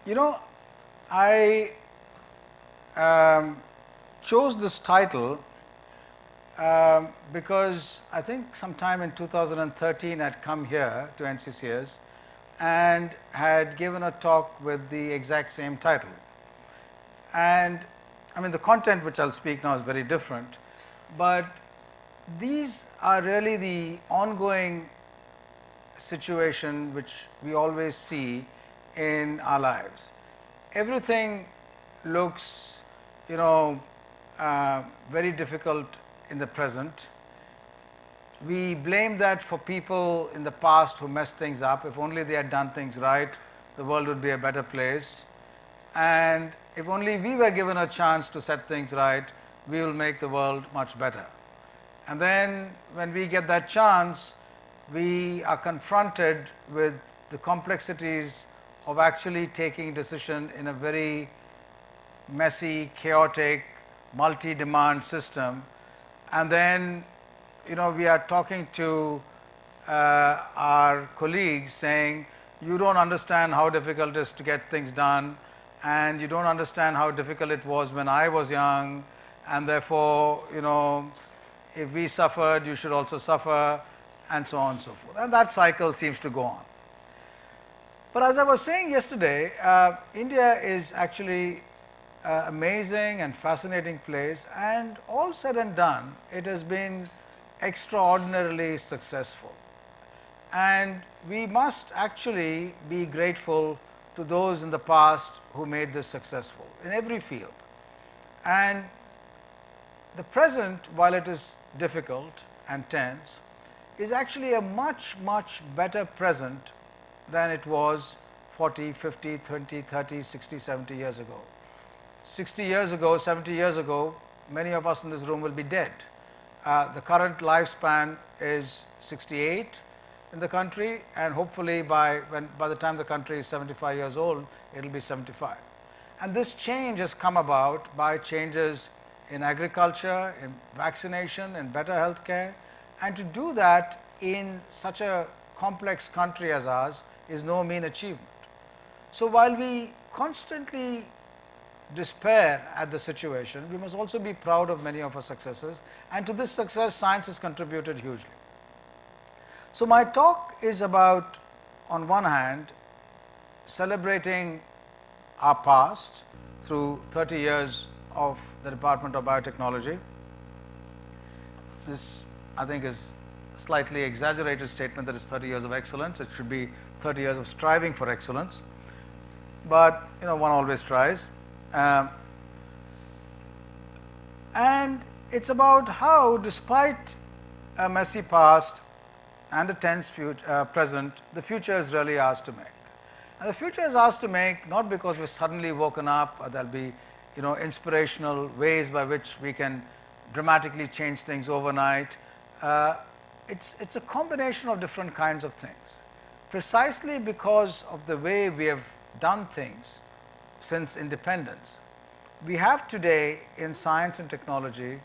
You know, I chose this title because I think sometime in 2013 I had come here to NCCS and had given a talk with the exact same title. And I mean, the content which I'll speak now is very different, but these are really the ongoing situation which we always see in our lives. Everything looks, very difficult in the present. We blame that for people in the past who messed things up. If only they had done things right, the world would be a better place. And if only we were given a chance to set things right, we will make the world much better. And then when we get that chance, we are confronted with the complexities of actually taking decision in a very messy, chaotic, multi-demand system. And then, we are talking to our colleagues saying, you don't understand how difficult it is to get things done, and you don't understand how difficult it was when I was young, and therefore, if we suffered, you should also suffer, and so on and so forth. And that cycle seems to go on. But as I was saying yesterday, India is actually an amazing and fascinating place, and all said and done, it has been extraordinarily successful. And we must actually be grateful to those in the past who made this successful in every field. And the present, while it is difficult and tense, is actually a much, much better present than it was 40, 50, 20, 30, 60, 70 years ago. 60 years ago, 70 years ago, many of us in this room will be dead. The current lifespan is 68 in the country, and hopefully by the time the country is 75 years old, it will be 75. And this change has come about by changes in agriculture, in vaccination, in better health care, and to do that in such a complex country as ours is no mean achievement. So while we constantly despair at the situation, we must also be proud of many of our successes, and to this success science has contributed hugely. So my talk is about, on one hand, celebrating our past through 30 years of the Department of Biotechnology. This, I think, is a slightly exaggerated statement that it's 30 years of excellence. It should be 30 years of striving for excellence, but one always tries. And it's about how, despite a messy past and a tense present, the future is really ours to make. And the future is ours to make not because we're suddenly woken up, or there'll be inspirational ways by which we can dramatically change things overnight. It's a combination of different kinds of things. Precisely because of the way we have done things since independence, we have today in science and technology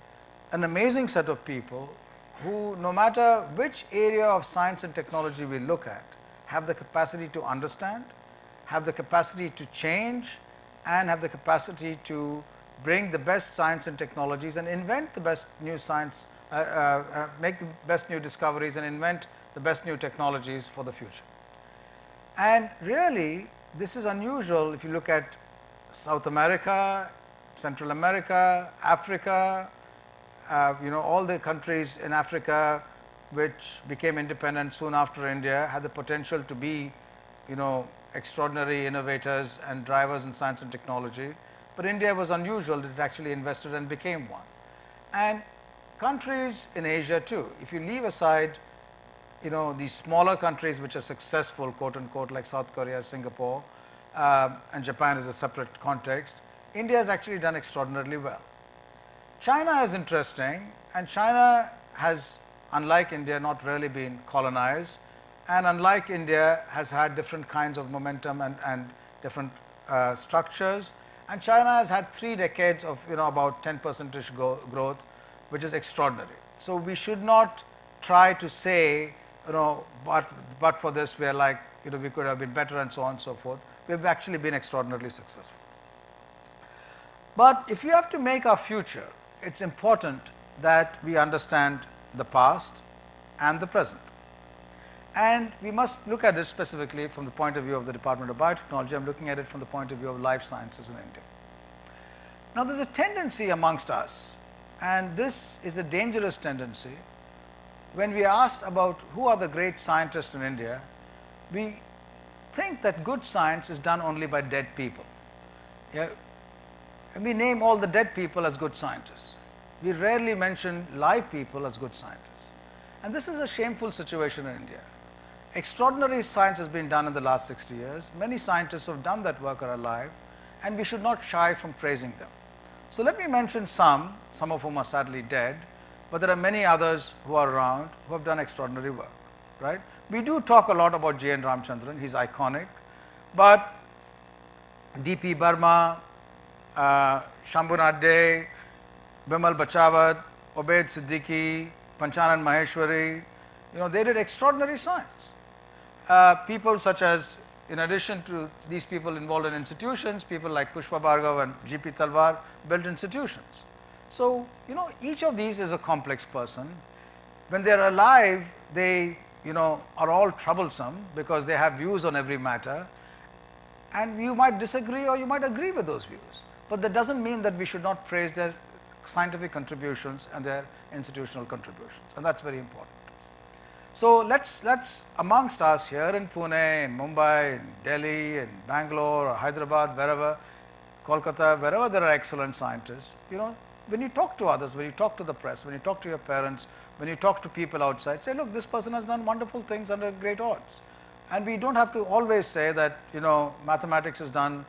an amazing set of people who, no matter which area of science and technology we look at, have the capacity to understand, have the capacity to change, and have the capacity to bring the best science and technologies and invent the best new science, make the best new discoveries and invent the best new technologies for the future. And really, this is unusual if you look at South America, Central America, Africa, all the countries in Africa which became independent soon after India had the potential to be, extraordinary innovators and drivers in science and technology. But India was unusual that it actually invested and became one. And countries in Asia too, if you leave aside, these smaller countries which are successful, quote unquote, like South Korea, Singapore, and Japan is a separate context, India has actually done extraordinarily well. China is interesting, and China has, unlike India, not really been colonized, and unlike India has had different kinds of momentum and different structures, and China has had 3 decades of about 10% growth, which is extraordinary. So we should not try to say but for this we are like we could have been better and so on and so forth. we have actually been extraordinarily successful. But if you have to make our future, it's important that we understand the past and the present. And we must look at it specifically from the point of view of the Department of Biotechnology. I'm looking at it from the point of view of life sciences in India. Now, there's a tendency amongst us, and this is a dangerous tendency. When we are asked about who are the great scientists in India, we think that good science is done only by dead people. Yeah? And we name all the dead people as good scientists. We rarely mention live people as good scientists. And this is a shameful situation in India. Extraordinary science has been done in the last 60 years. Many scientists who have done that work are alive, and we should not shy from praising them. So let me mention some of whom are sadly dead, but there are many others who are around who have done extraordinary work, right? We do talk a lot about J.N. Ramachandran, he's iconic, but D.P. Burma, Shambhunath Dey, Bimal Bachawat, Obaid Siddiqui, Panchanan Maheshwari, they did extraordinary science. People such as, in addition to these people involved in institutions, people like Pushpa Bhargava and G.P. Talwar built institutions. So, each of these is a complex person. When they are alive, they, are all troublesome because they have views on every matter, and you might disagree or you might agree with those views. But that doesn't mean that we should not praise their scientific contributions and their institutional contributions, and that's very important. So let's amongst us here in Pune, in Mumbai, in Delhi, in Bangalore, or Hyderabad, wherever, Kolkata, wherever there are excellent scientists, when you talk to others, when you talk to the press, when you talk to your parents, when you talk to people outside, say, look, this person has done wonderful things under great odds. And we don't have to always say that, mathematics is done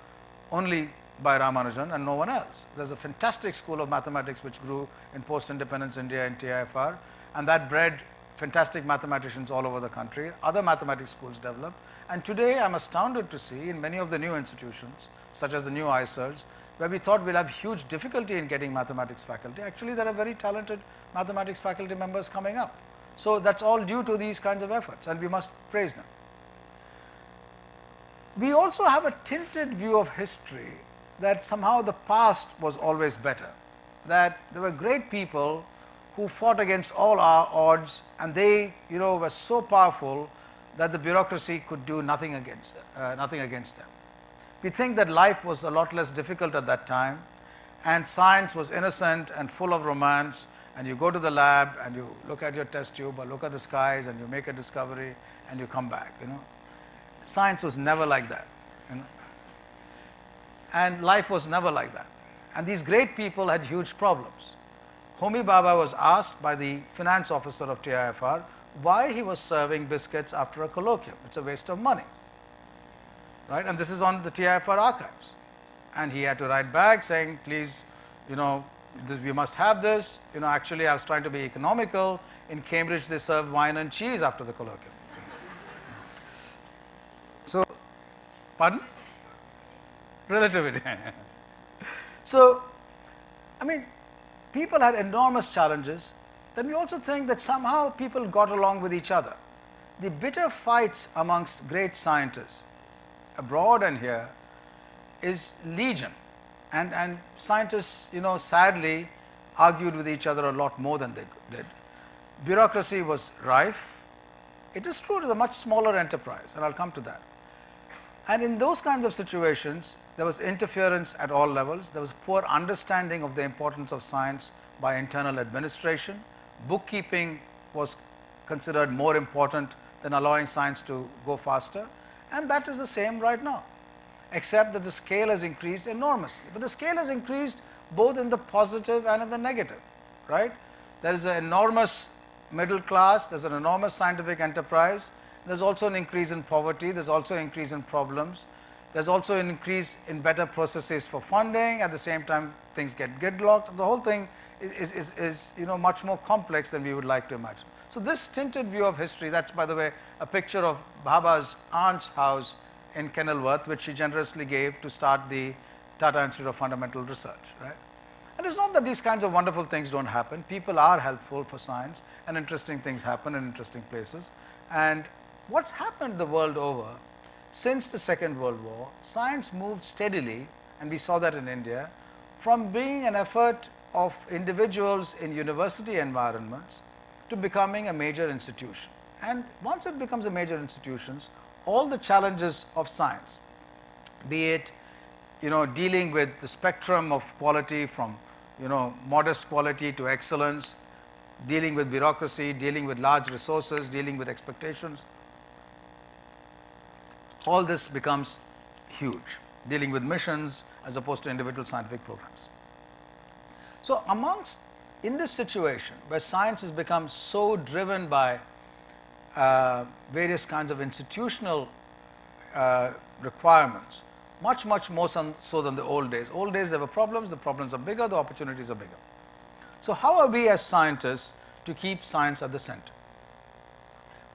only by Ramanujan and no one else. There's a fantastic school of mathematics which grew in post-independence India and TIFR, and that bred fantastic mathematicians all over the country. Other mathematics schools developed, and today I'm astounded to see in many of the new institutions, such as the new ISERs, where we thought we'll have huge difficulty in getting mathematics faculty. Actually, there are very talented mathematics faculty members coming up. So that's all due to these kinds of efforts, and we must praise them. We also have a tinted view of history that somehow the past was always better, that there were great people who fought against all our odds, and they were so powerful that the bureaucracy could do nothing against them. We think that life was a lot less difficult at that time, and science was innocent and full of romance, and you go to the lab and you look at your test tube or look at the skies and you make a discovery and you come back. Science was never like that, and life was never like that. And these great people had huge problems. Homi Bhabha was asked by the finance officer of TIFR why he was serving biscuits after a colloquium. It's a waste of money, right? And this is on the TIFR archives. And he had to write back saying, please, we must have this. Actually, I was trying to be economical. In Cambridge, they serve wine and cheese after the colloquium. So, pardon? Relativity. So, people had enormous challenges. Then we also think that somehow people got along with each other. The bitter fights amongst great scientists, abroad and here, is legion. And scientists, sadly, argued with each other a lot more than they did. Bureaucracy was rife. It is true, it is a much smaller enterprise, and I'll come to that. And in those kinds of situations, there was interference at all levels. There was poor understanding of the importance of science by internal administration. Bookkeeping was considered more important than allowing science to go faster. And that is the same right now, except that the scale has increased enormously. But the scale has increased both in the positive and in the negative, right? There is an enormous middle class, there's an enormous scientific enterprise. There's also an increase in poverty, there's also an increase in problems, there's also an increase in better processes for funding. At the same time, things get gridlocked. The whole thing is much more complex than we would like to imagine. So this tinted view of history, that's, by the way, a picture of Bhabha's aunt's house in Kenilworth, which she generously gave to start the Tata Institute of Fundamental Research, right? And it's not that these kinds of wonderful things don't happen. People are helpful for science, and interesting things happen in interesting places. And what's happened the world over since the Second World War, science moved steadily, and we saw that in India, from being an effort of individuals in university environments to becoming a major institution. And once it becomes a major institution, all the challenges of science, be it dealing with the spectrum of quality from modest quality to excellence, dealing with bureaucracy, dealing with large resources, dealing with expectations, all this becomes huge, dealing with missions as opposed to individual scientific programs. So in this situation where science has become so driven by various kinds of institutional requirements, much more so than the old days. Old days there were problems, the problems are bigger, the opportunities are bigger. So how are we as scientists to keep science at the center?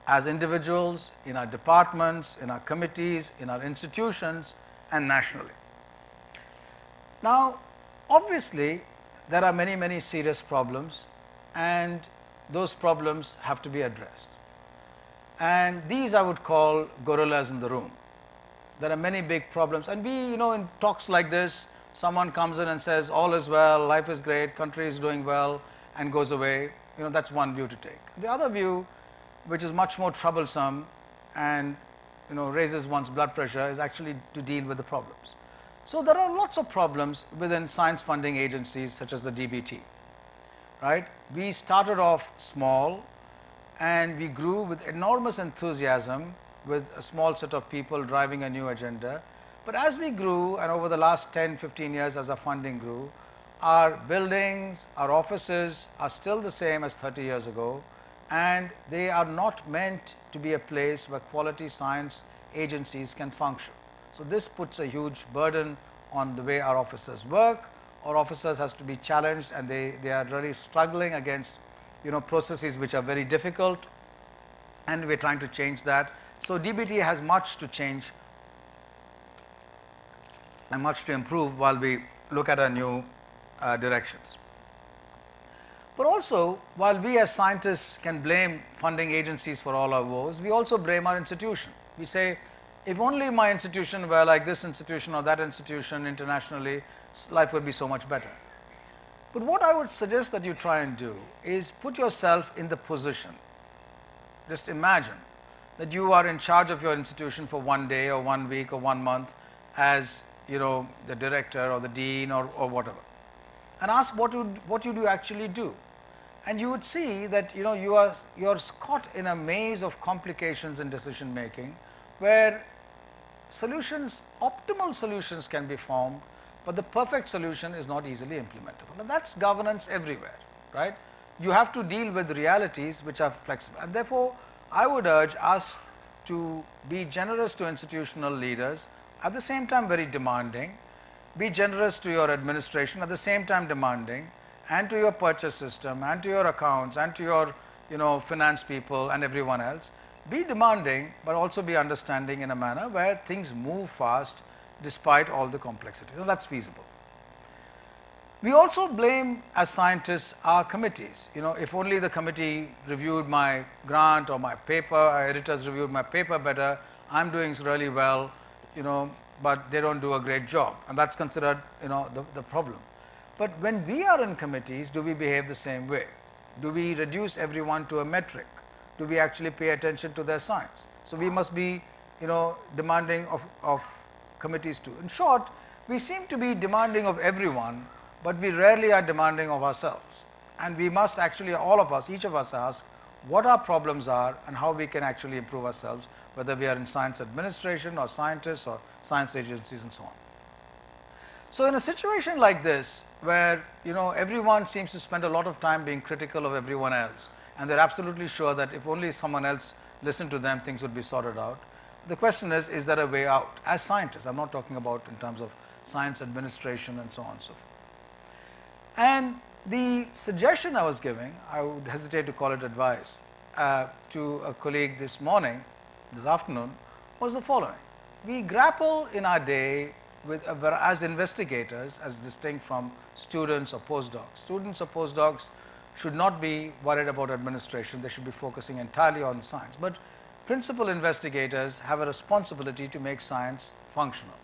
As individuals, in our departments, in our committees, in our institutions, and nationally. Now, obviously, there are many serious problems, and those problems have to be addressed. And these I would call gorillas in the room. There are many big problems, and we, in talks like this, someone comes in and says, all is well, life is great, country is doing well, and goes away. That's one view to take. The other view, which is much more troublesome and raises one's blood pressure, is actually to deal with the problems. So there are lots of problems within science funding agencies such as the DBT, right? We started off small and we grew with enormous enthusiasm with a small set of people driving a new agenda. But as we grew, and over the last 10-15 years as our funding grew, our buildings, our offices are still the same as 30 years ago, and they are not meant to be a place where quality science agencies can function. So this puts a huge burden on the way our officers work. Our officers has to be challenged, and they are really struggling against processes which are very difficult, and we are trying to change that. So DBT has much to change and much to improve while we look at our new directions. But also, while we as scientists can blame funding agencies for all our woes, we also blame our institution. We say, if only my institution were like this institution or that institution internationally, life would be so much better. But what I would suggest that you try and do is put yourself in the position. Just imagine that you are in charge of your institution for 1 day or 1 week or 1 month as the director or the dean or whatever, and ask what would you actually do. And you would see that you are caught in a maze of complications in decision making, where optimal solutions can be formed, but the perfect solution is not easily implementable. And that's governance everywhere, right? You have to deal with realities which are flexible, and therefore I would urge us to be generous to institutional leaders, at the same time very demanding. Be generous to your administration, at the same time demanding, and to your purchase system, and to your accounts, and to your finance people and everyone else. Be demanding, but also be understanding in a manner where things move fast despite all the complexities, and that's feasible. We also blame, as scientists, our committees. If only the committee reviewed my grant or my paper, our editors reviewed my paper better, I'm doing really well, but they don't do a great job, and that's considered the problem. But when we are in committees, do we behave the same way? Do we reduce everyone to a metric? Do we actually pay attention to their science? So we must be demanding of committees too. In short, we seem to be demanding of everyone, but we rarely are demanding of ourselves. And we must actually, all of us, each of us, ask what our problems are and how we can actually improve ourselves, whether we are in science administration or scientists or science agencies and so on. So in a situation like this, where everyone seems to spend a lot of time being critical of everyone else, and they're absolutely sure that if only someone else listened to them, things would be sorted out. The question is there a way out? As scientists, I'm not talking about in terms of science administration and so on and so forth. And the suggestion I was giving, I would hesitate to call it advice, to a colleague this afternoon, was the following. We grapple in our day with, as investigators, as distinct from students or postdocs. Students or postdocs should not be worried about administration, they should be focusing entirely on science. But principal investigators have a responsibility to make science functional.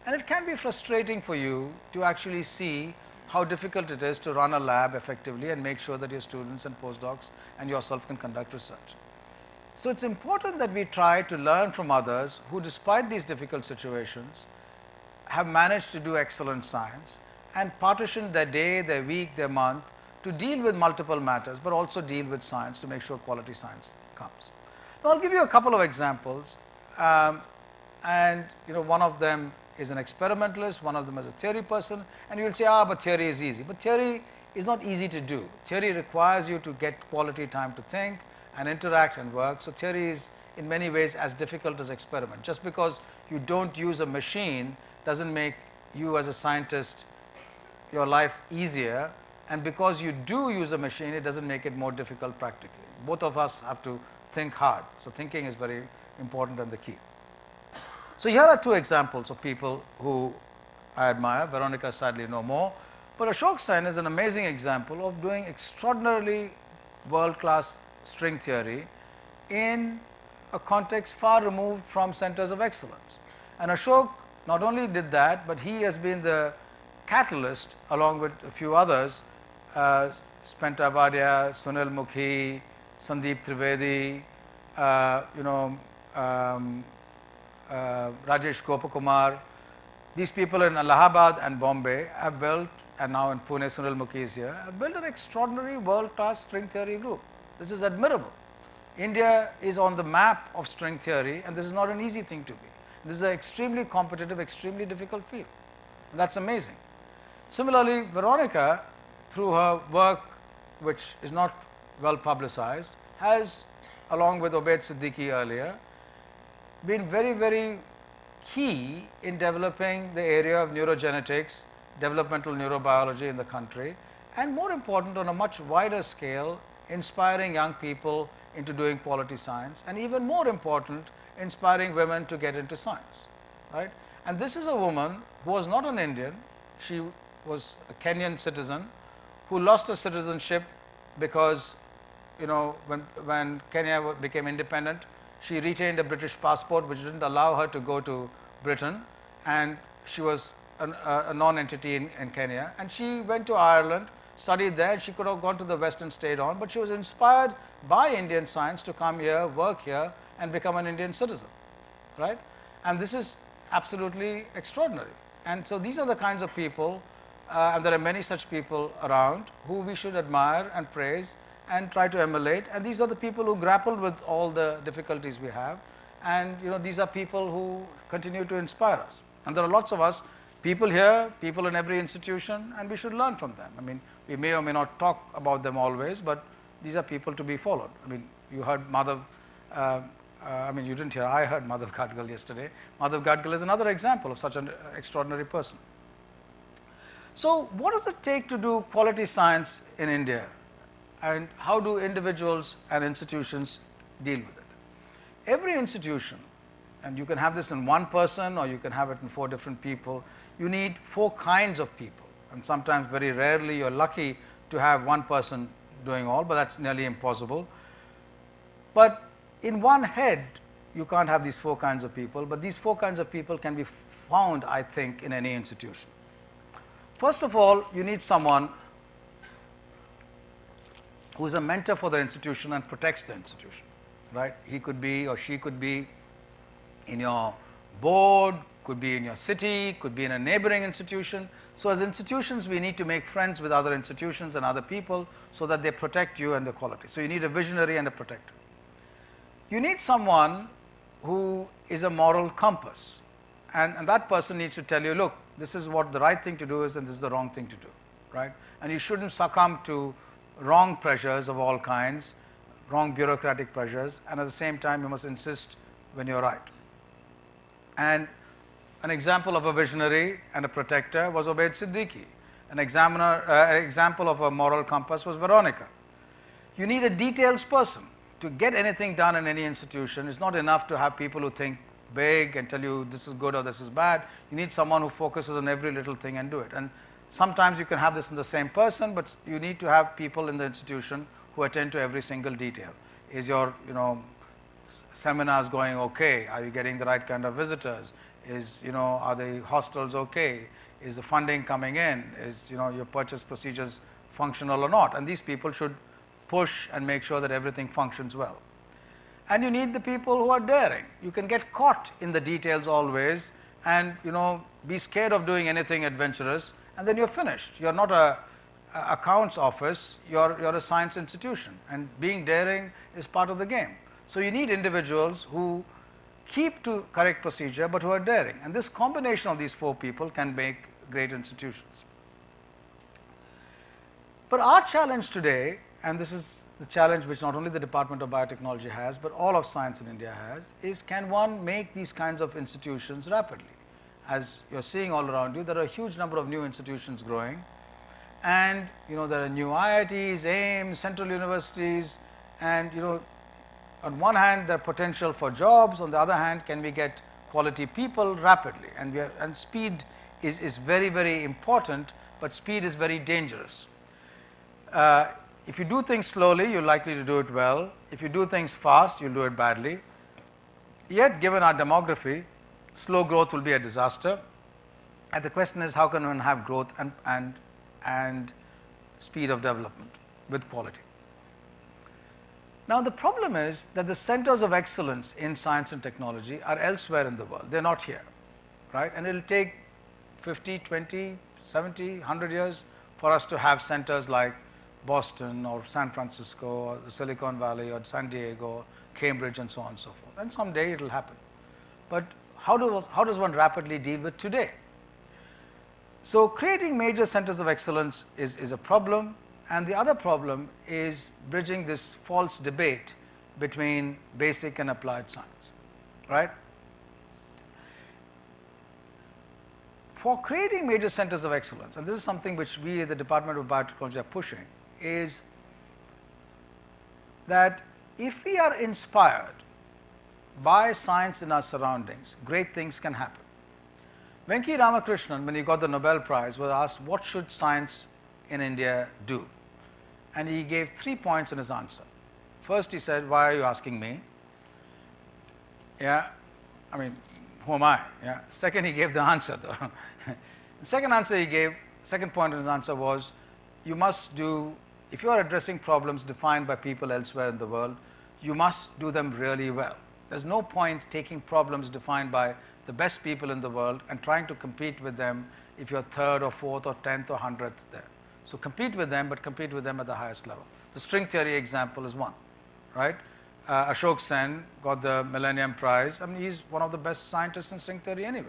And it can be frustrating for you to actually see how difficult it is to run a lab effectively and make sure that your students and postdocs and yourself can conduct research. So it's important that we try to learn from others who, despite these difficult situations, have managed to do excellent science and partition their day, their week, their month to deal with multiple matters, but also deal with science to make sure quality science comes. Now, I'll give you a couple of examples, and one of them is an experimentalist, one of them is a theory person, and you will say, but theory is easy. But theory is not easy to do. Theory requires you to get quality time to think and interact and work. So theory is in many ways as difficult as experiment. Just because you don't use a machine doesn't make you as a scientist your life easier, and because you do use a machine, it doesn't make it more difficult practically. Both of us have to think hard. So thinking is very important and the key. So here are two examples of people who I admire. Veronica sadly no more, but Ashok Sen is an amazing example of doing extraordinarily world-class string theory in a context far removed from centers of excellence. And Ashok not only did that, but he has been the catalyst along with a few others, Spenta Vadia, Sunil Mukhi, Sandeep Trivedi, Rajesh Gopakumar. These people in Allahabad and Bombay have built, and now in Pune Sunil Mukhi is here, have built an extraordinary world-class string theory group. This is admirable. India is on the map of string theory, and this is not an easy thing to be. This is an extremely competitive, extremely difficult field. And that's amazing. Similarly, Veronica, through her work, which is not well publicized, has, along with Obaid Siddiqui earlier, been very, very key in developing the area of neurogenetics, developmental neurobiology in the country, and more important, on a much wider scale, inspiring young people into doing quality science, and even more important, inspiring women to get into science, right? And this is a woman who was not an Indian. She was a Kenyan citizen who lost her citizenship because, when Kenya became independent, she retained a British passport which didn't allow her to go to Britain, and she was a non-entity in Kenya, and she went to Ireland, studied there. She could have gone to the West and stayed on, but she was inspired by Indian science to come here, work here, and become an Indian citizen, right? And this is absolutely extraordinary. And so these are the kinds of people, and there are many such people around who we should admire and praise and try to emulate. And these are the people who grappled with all the difficulties we have, and these are people who continue to inspire us. And there are lots of us, people here, people in every institution, and we should learn from them. I mean, we may or may not talk about them always, but these are people to be followed. I mean, you heard Madhav, you didn't hear, I heard Madhav Gadgil yesterday. Madhav Gadgil is another example of such an extraordinary person. So what does it take to do quality science in India, and how do individuals and institutions deal with it? Every institution, and you can have this in one person or you can have it in 4 different people, you need 4 kinds of people, and sometimes very rarely you're lucky to have one person doing all, but that's nearly impossible. But in one head you can't have these 4 kinds of people, but these 4 kinds of people can be found, I think, in any institution. First of all, you need someone who is a mentor for the institution and protects the institution, right? He could be or she could be in your board, could be in your city, could be in a neighboring institution. So as institutions, we need to make friends with other institutions and other people so that they protect you and the quality. So you need a visionary and a protector. You need someone who is a moral compass, and that person needs to tell you, look, this is what the right thing to do is, and this is the wrong thing to do, right? And you shouldn't succumb to wrong pressures of all kinds, wrong bureaucratic pressures, and at the same time you must insist when you're right. And an example of a visionary and a protector was Obaid Siddiqui. An example of a moral compass was Veronica. You need a details person. To get anything done in any institution, it's not enough to have people who think big and tell you this is good or this is bad. You need someone who focuses on every little thing and do it. And sometimes you can have this in the same person, but you need to have people in the institution who attend to every single detail. Is your seminars going okay? Are you getting the right kind of visitors? Are the hostels okay? Is the funding coming in? Is, your purchase procedures functional or not? And these people should push and make sure that everything functions well. And you need the people who are daring. You can get caught in the details always and, be scared of doing anything adventurous, and then you're finished. You're not a accounts office, you're a science institution, and being daring is part of the game. So you need individuals who keep to correct procedure but who are daring, and this combination of these four people can make great institutions. But our challenge today, and this is the challenge which not only the Department of Biotechnology has but all of science in India has, is can one make these kinds of institutions rapidly? As you're seeing all around you, there are a huge number of new institutions growing, and there are new IITs, AIIMS, central universities, and on one hand there are potential for jobs, on the other hand can we get quality people rapidly, and speed is very, very important, but speed is very dangerous. If you do things slowly, you're likely to do it well. If you do things fast, you'll do it badly. Yet given our demography, slow growth will be a disaster, and the question is, how can one have growth and speed of development with quality? Now the problem is that the centers of excellence in science and technology are elsewhere in the world. They're not here, right? And it will take 50, 20, 70, 100 years for us to have centers like Boston or San Francisco or the Silicon Valley or San Diego, Cambridge, and so on and so forth. And someday it will happen. But how does one rapidly deal with today? So creating major centers of excellence is a problem, and the other problem is bridging this false debate between basic and applied science, right? For creating major centers of excellence, and this is something which we at the Department of Biotechnology are pushing, is that if we are inspired by science in our surroundings, great things can happen. Venki Ramakrishnan, when he got the Nobel Prize, was asked what should science in India do, and he gave 3 points in his answer. First he said, why are you asking me? Yeah, I mean, who am I? Yeah. Second, he gave the answer though. The second answer he gave, second point in his answer was, you must do, if you are addressing problems defined by people elsewhere in the world, you must do them really well. There's no point taking problems defined by the best people in the world and trying to compete with them if you're third or fourth or 10th or 100th there. So compete with them, but compete with them at the highest level. The string theory example is one, right? Ashok Sen got the Millennium Prize. I mean, he's one of the best scientists in string theory anyway.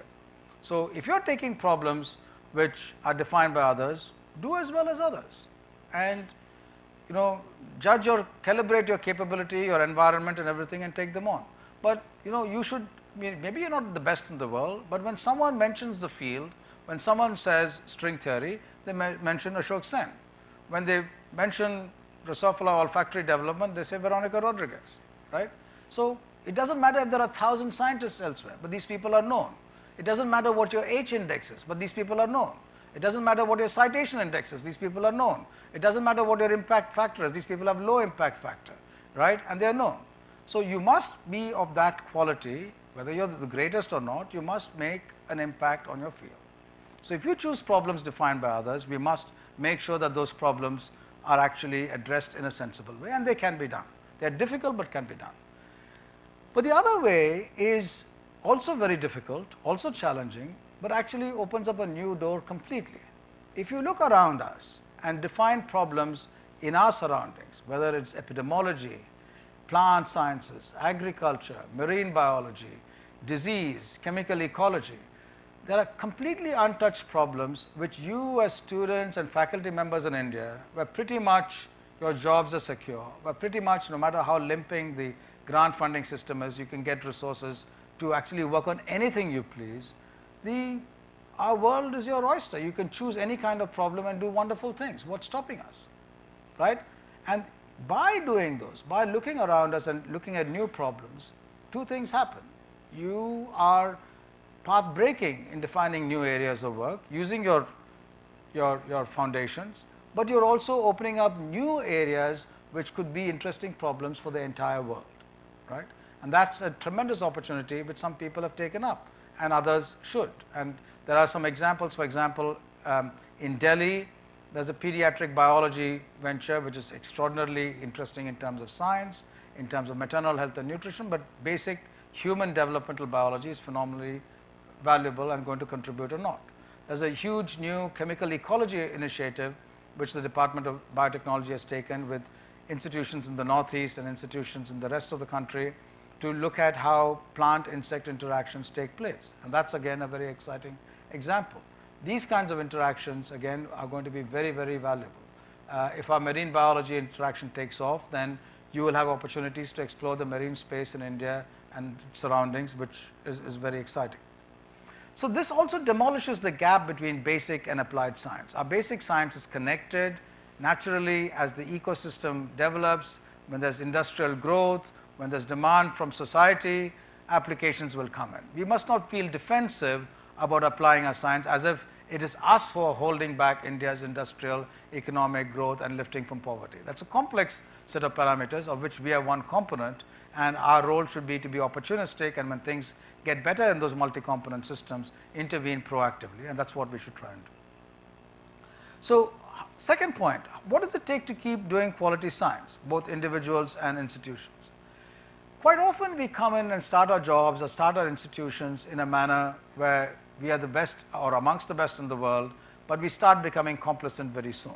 So if you're taking problems which are defined by others, do as well as others, and judge or calibrate your capability, your environment and everything, and take them on. But you should, maybe you're not the best in the world, but when someone mentions the field, when someone says string theory, they mention Ashok Sen. When they mention Drosophila olfactory development, they say Veronica Rodriguez, right? So it doesn't matter if there are 1,000 scientists elsewhere, but these people are known. It doesn't matter what your H index is, but these people are known. It doesn't matter what your citation index is, these people are known. It doesn't matter what your impact factor is, these people have low impact factor, right? And they are known. So you must be of that quality, whether you're the greatest or not, you must make an impact on your field. So if you choose problems defined by others, we must make sure that those problems are actually addressed in a sensible way, and they can be done. They are difficult but can be done. But the other way is also very difficult, also challenging, but actually opens up a new door completely. If you look around us and define problems in our surroundings, whether it's epidemiology, plant sciences, agriculture, marine biology, disease, chemical ecology, there are completely untouched problems which you as students and faculty members in India, where pretty much your jobs are secure, where pretty much no matter how limping the grant funding system is, you can get resources to actually work on anything you please. Our world is your oyster. You can choose any kind of problem and do wonderful things. What's stopping us, right? And by doing those, by looking around us and looking at new problems, two things happen. You are path breaking in defining new areas of work using your foundations, but you're also opening up new areas which could be interesting problems for the entire world, right? And that's a tremendous opportunity which some people have taken up and others should. And there are some examples. For example, in Delhi, there's a pediatric biology venture which is extraordinarily interesting in terms of science, in terms of maternal health and nutrition, but basic human developmental biology is phenomenally valuable and going to contribute or not. There's a huge new chemical ecology initiative which the Department of Biotechnology has taken with institutions in the Northeast and institutions in the rest of the country to look at how plant-insect interactions take place. And that's again a very exciting example. These kinds of interactions again are going to be very, very valuable. If our marine biology interaction takes off, then you will have opportunities to explore the marine space in India and surroundings, which is very exciting. So this also demolishes the gap between basic and applied science. Our basic science is connected naturally as the ecosystem develops. When there's industrial growth, when there's demand from society, applications will come in. We must not feel defensive about applying our science as if it is us who are holding back India's industrial economic growth and lifting from poverty. That's a complex set of parameters of which we are one component, and our role should be to be opportunistic, and when things get better in those multi-component systems, intervene proactively, and that's what we should try and do. So second point, what does it take to keep doing quality science, both individuals and institutions? Quite often we come in and start our jobs or start our institutions in a manner where we are the best or amongst the best in the world, but we start becoming complacent very soon.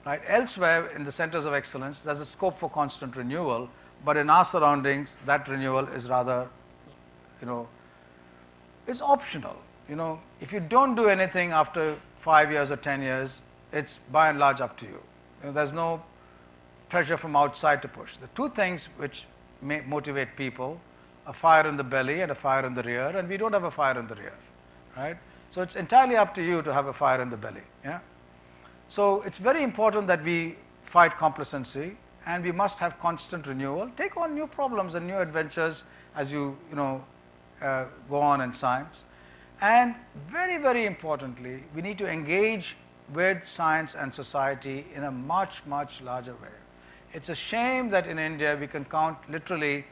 Right? Elsewhere in the centers of excellence, there's a scope for constant renewal, but in our surroundings, that renewal is rather, it's optional. If you don't do anything after 5 years or 10 years, it's by and large up to you. There's no pressure from outside to push. The two things which may motivate people, a fire in the belly and a fire in the rear, and we don't have a fire in the rear, right? So it's entirely up to you to have a fire in the belly. Yeah. So it's very important that we fight complacency, and we must have constant renewal. Take on new problems and new adventures as you go on in science. And very, very importantly, we need to engage with science and society in a much, much larger way. It's a shame that in India we can count literally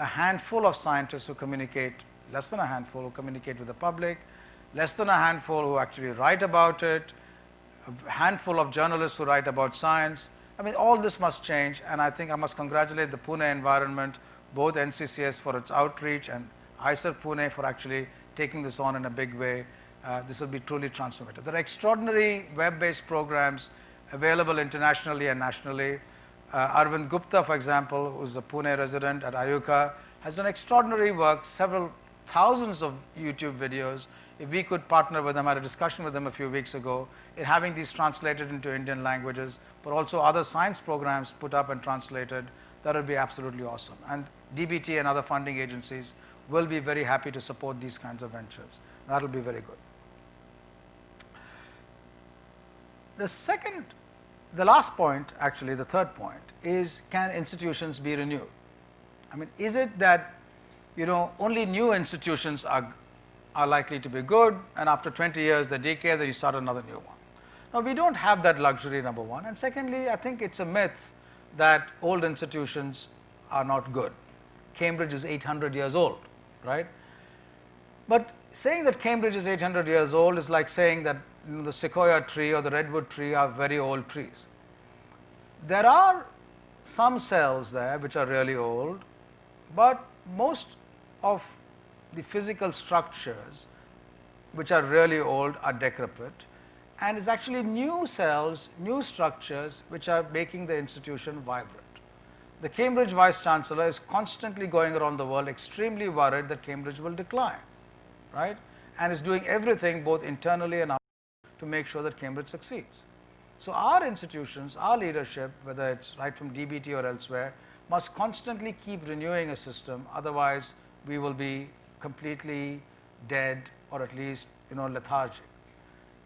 a handful of scientists who communicate, less than a handful who communicate with the public, less than a handful who actually write about it, a handful of journalists who write about science. I mean, all this must change, and I think I must congratulate the Pune environment, both NCCS for its outreach and ICER Pune for actually taking this on in a big way. This will be truly transformative. There are extraordinary web-based programs available internationally and nationally. Arvind Gupta, for example, who is a Pune resident at Ayuka, has done extraordinary work, several thousands of YouTube videos. If we could partner with them, I had a discussion with them a few weeks ago, in having these translated into Indian languages, but also other science programs put up and translated, that would be absolutely awesome. And DBT and other funding agencies will be very happy to support these kinds of ventures. That will be very good. The last point, actually the third point, is can institutions be renewed? I mean, is it that only new institutions are likely to be good, and after 20 years they decay, then you start another new one? Now, we don't have that luxury, number one, and secondly, I think it's a myth that old institutions are not good. Cambridge is 800 years old, right? But saying that Cambridge is 800 years old is like saying that the sequoia tree or the redwood tree are very old trees. There are some cells there which are really old, but most of the physical structures which are really old are decrepit, and it's actually new cells, new structures which are making the institution vibrant. The Cambridge Vice Chancellor is constantly going around the world extremely worried that Cambridge will decline, right? And is doing everything both internally and outside to make sure that Cambridge succeeds. So our institutions, our leadership, whether it's right from DBT or elsewhere, must constantly keep renewing a system, otherwise we will be completely dead or at least lethargic.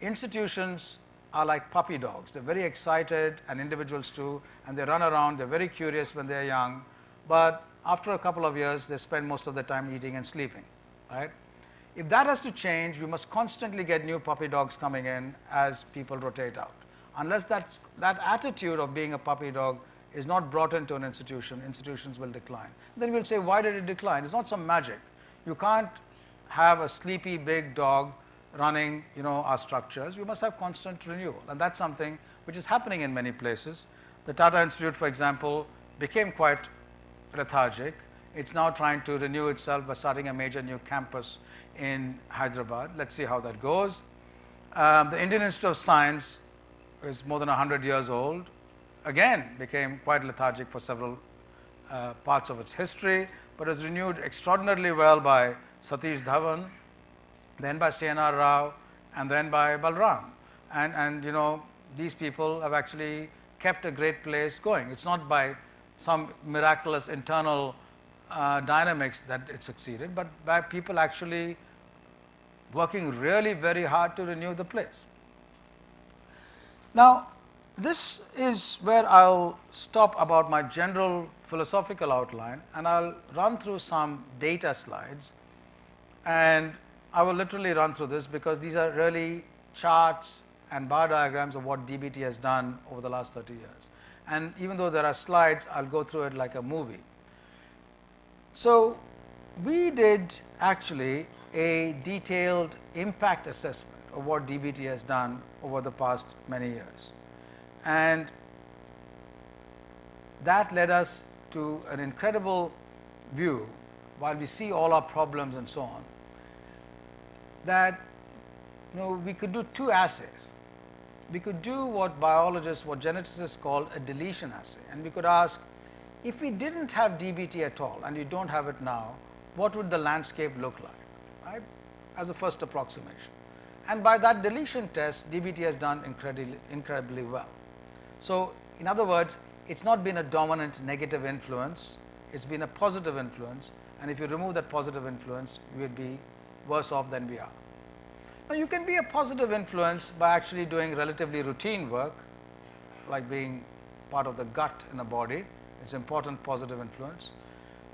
Institutions are like puppy dogs. They're very excited, and individuals too, and they run around, they're very curious when they're young, but after a couple of years they spend most of their time eating and sleeping, right? If that has to change, we must constantly get new puppy dogs coming in as people rotate out. Unless that attitude of being a puppy dog is not brought into an institution, institutions will decline. Then we'll say, why did it decline? It's not some magic. You can't have a sleepy big dog running, our structures. You must have constant renewal, and that's something which is happening in many places. The Tata Institute, for example, became quite lethargic. It's now trying to renew itself by starting a major new campus in Hyderabad. Let's see how that goes. The Indian Institute of Science is more than 100 years old. Again, became quite lethargic for several parts of its history, but was renewed extraordinarily well by Satish Dhawan, then by C.N.R. Rao, and then by Balram. And these people have actually kept a great place going. It's not by some miraculous internal dynamics that it succeeded, but by people actually working really very hard to renew the place. Now, this is where I'll stop about my general philosophical outline, and I'll run through some data slides, and I will literally run through this because these are really charts and bar diagrams of what DBT has done over the last 30 years. And even though there are slides, I'll go through it like a movie. So, we did actually a detailed impact assessment of what DBT has done over the past many years, and that led us to an incredible view, while we see all our problems and so on, that we could do two assays. We could do what biologists, what geneticists call a deletion assay, and we could ask, if we didn't have DBT at all and you don't have it now, what would the landscape look like, right, as a first approximation. And by that deletion test, DBT has done incredibly well. So, in other words, it's not been a dominant negative influence, it's been a positive influence, and if you remove that positive influence, we would be worse off than we are. Now, you can be a positive influence by actually doing relatively routine work, like being part of the gut in a body. It's important positive influence,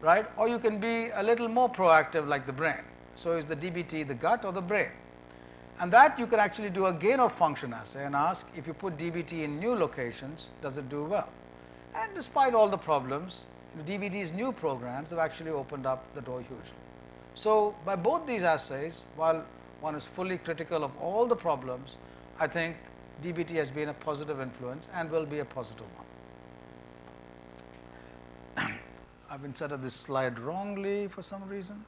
right? Or you can be a little more proactive, like the brain. So, is the DBT the gut or the brain? And that you can actually do a gain of function assay and ask, if you put DBT in new locations, does it do well? And despite all the problems, DBT's new programs have actually opened up the door hugely. So, by both these assays, while one is fully critical of all the problems, I think DBT has been a positive influence and will be a positive one. I've been set up this slide wrongly for some reason.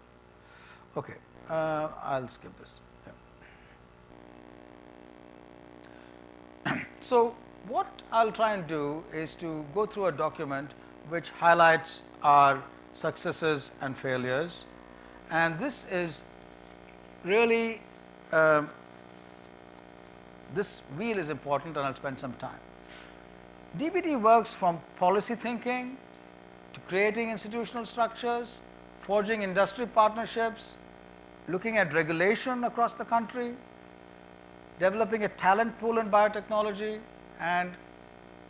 Okay, I'll skip this. Yeah. So, what I'll try and do is to go through a document which highlights our successes and failures, and this is really this wheel is important, and I'll spend some time. DBT works from policy thinking to creating institutional structures, forging industry partnerships, looking at regulation across the country, developing a talent pool in biotechnology, and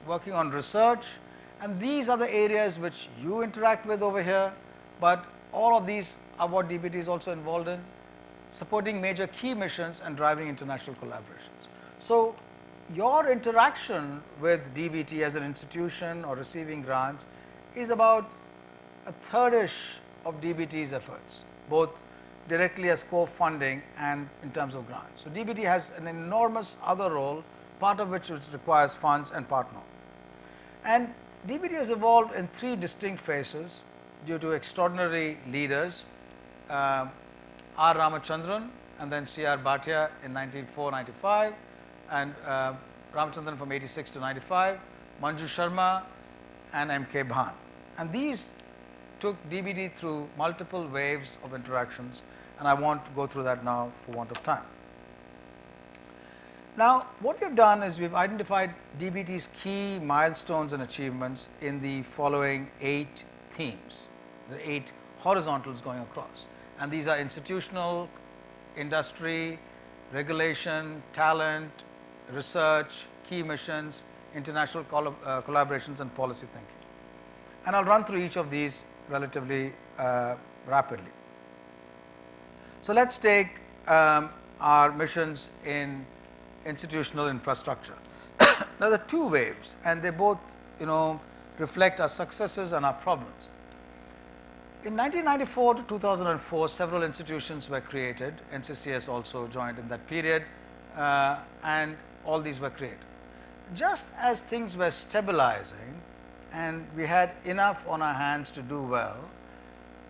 working on research. And these are the areas which you interact with over here, but all of these are what DBT is also involved in, supporting major key missions and driving international collaborations. So, your interaction with DBT as an institution or receiving grants is about a third-ish of DBT's efforts, both directly as co-funding and in terms of grants. So, DBT has an enormous other role, part of which requires funds and part not. And DBT has evolved in three distinct phases due to extraordinary leaders, R. Ramachandran and then C. R. Bhatia in 1994-95, and Ramachandran from 86 to 95, Manju Sharma and M. K. Bhan. And these took DBT through multiple waves of interactions, and I won't go through that now for want of time. Now, what we have done is we have identified DBT's key milestones and achievements in the following 8 themes, the 8 horizontals going across, and these are institutional, industry, regulation, talent, research, key missions, international collaborations, and policy thinking. And I'll run through each of these relatively rapidly. So, let's take our missions in institutional infrastructure. Now, there are 2 waves, and they both reflect our successes and our problems. In 1994 to 2004, several institutions were created. NCCS also joined in that period, and all these were created. Just as things were stabilizing and we had enough on our hands to do well,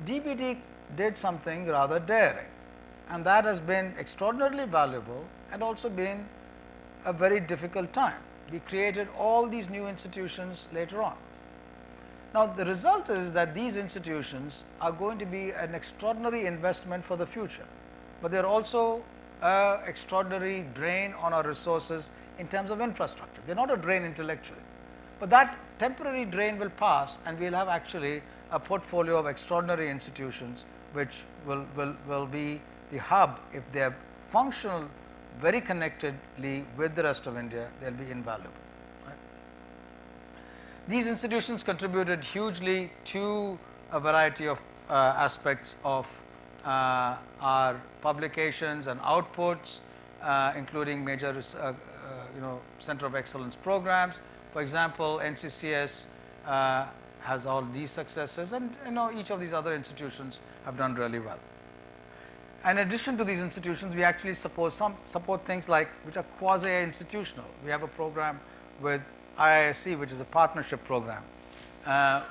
DBT did something rather daring, and that has been extraordinarily valuable and also been a very difficult time. We created all these new institutions later on. Now, the result is that these institutions are going to be an extraordinary investment for the future, but they are also an extraordinary drain on our resources in terms of infrastructure. They are not a drain intellectually, but that temporary drain will pass, and we will have actually a portfolio of extraordinary institutions which will be the hub. If they are functional very connectedly with the rest of India, they will be invaluable. These institutions contributed hugely to a variety of aspects of our publications and outputs, including major center of excellence programs. For example, NCCS has all these successes, and each of these other institutions have done really well. In addition to these institutions, we actually support things like which are quasi-institutional. We have a program with IISc, which is a partnership program,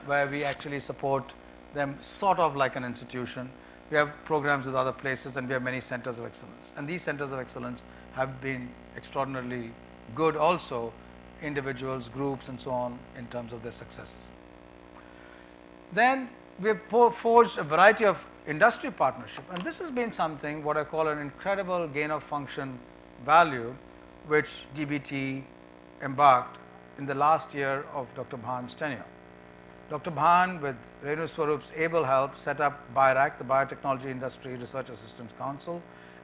where we actually support them sort of like an institution. We have programs with other places, and we have many centers of excellence, and these centers of excellence have been extraordinarily good also, individuals, groups and so on, in terms of their successes. Then we have forged a variety of industry partnership, and this has been something what I call an incredible gain of function value, which DBT embarked in the last year of Dr. Bhan's tenure. Dr. Bhan, with Renu Swarup's able help, set up BIRAC, the Biotechnology Industry Research Assistance Council,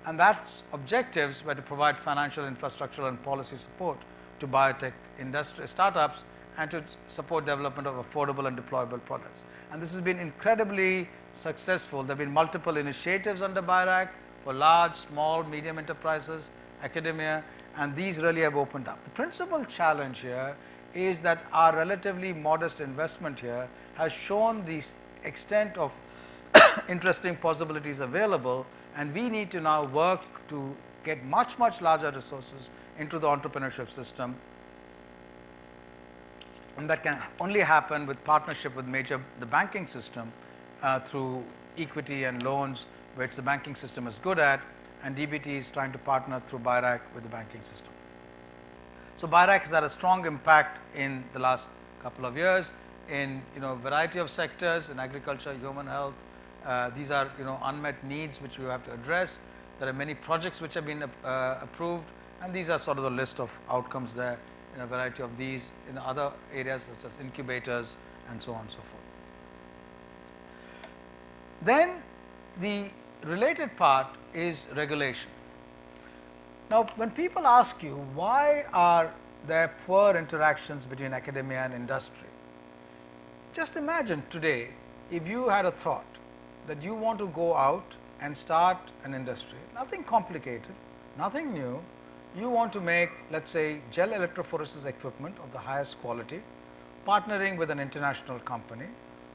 and that's objectives were to provide financial, infrastructural and policy support to biotech industry startups and to support development of affordable and deployable products. And this has been incredibly successful. There have been multiple initiatives under BIRAC for large, small, medium enterprises, academia, and these really have opened up. The principal challenge here is that our relatively modest investment here has shown the extent of interesting possibilities available, and we need to now work to get much larger resources into the entrepreneurship system, and that can only happen with partnership with the banking system through equity and loans, which the banking system is good at, and DBT is trying to partner through BIRAC with the banking system. So BIRAC has had a strong impact in the last couple of years in variety of sectors, in agriculture, human health. These are unmet needs which we have to address. There are many projects which have been approved, and these are sort of the list of outcomes there in a variety of these in other areas such as incubators and so on and so forth. Then the related part is regulation. Now, when people ask you why are there poor interactions between academia and industry, just imagine today if you had a thought that you want to go out and start an industry, nothing complicated, nothing new. You want to make, let's say, gel electrophoresis equipment of the highest quality, partnering with an international company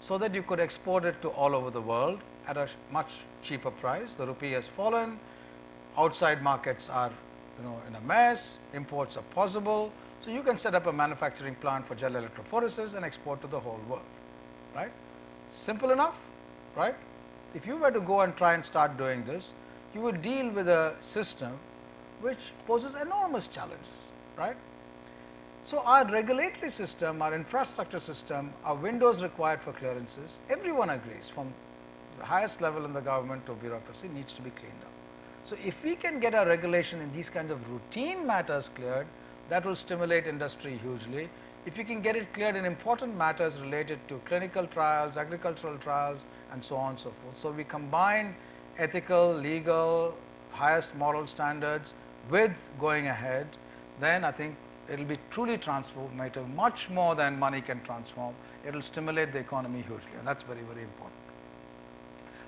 so that you could export it to all over the world at a much cheaper price. The rupee has fallen, outside markets are in a mess, imports are possible. So you can set up a manufacturing plant for gel electrophoresis and export to the whole world, right? Simple enough, right? If you were to go and try and start doing this, you would deal with a system which poses enormous challenges, right? So our regulatory system, our infrastructure system, our windows required for clearances, everyone agrees from the highest level in the government to bureaucracy needs to be cleaned up. So if we can get our regulation in these kinds of routine matters cleared, that will stimulate industry hugely. If you can get it cleared in important matters related to clinical trials, agricultural trials and so on and so forth. So we combine ethical, legal, highest moral standards with going ahead, then I think it will be truly transformative, much more than money can transform. It will stimulate the economy hugely, and that is very important.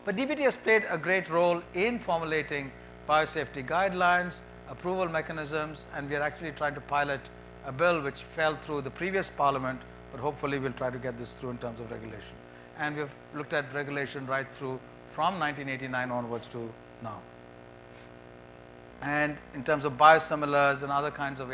But DBT has played a great role in formulating biosafety guidelines, approval mechanisms, and we are actually trying to pilot a bill which fell through the previous parliament but hopefully we'll try to get this through in terms of regulation. And we've looked at regulation right through from 1989 onwards to now. And in terms of biosimilars and other kinds of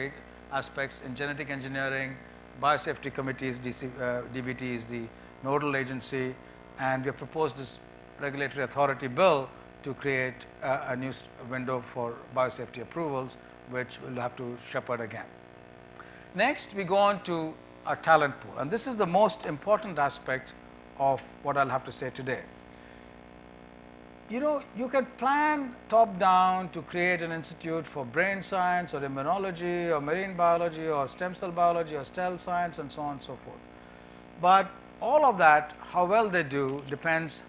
aspects in genetic engineering, biosafety committees, DBT is the nodal agency, and we have proposed this regulatory authority bill to create a new window for biosafety approvals, which we'll have to shepherd again. Next, we go on to our talent pool, and this is the most important aspect of what I'll have to say today. You know, you can plan top down to create an institute for brain science or immunology or marine biology or stem cell biology or cell science and so on and so forth. But all of that, how well they do, depends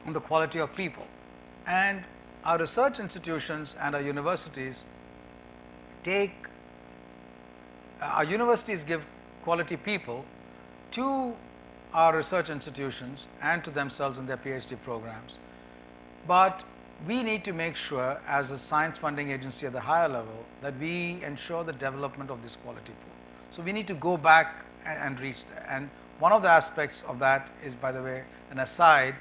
on the quality of people. And our research institutions and our universities give quality people to our research institutions and to themselves in their PhD programs. But we need to make sure, as a science funding agency at the higher level, that we ensure the development of this quality pool. So we need to go back and reach there. And one of the aspects of that is, by the way, an aside,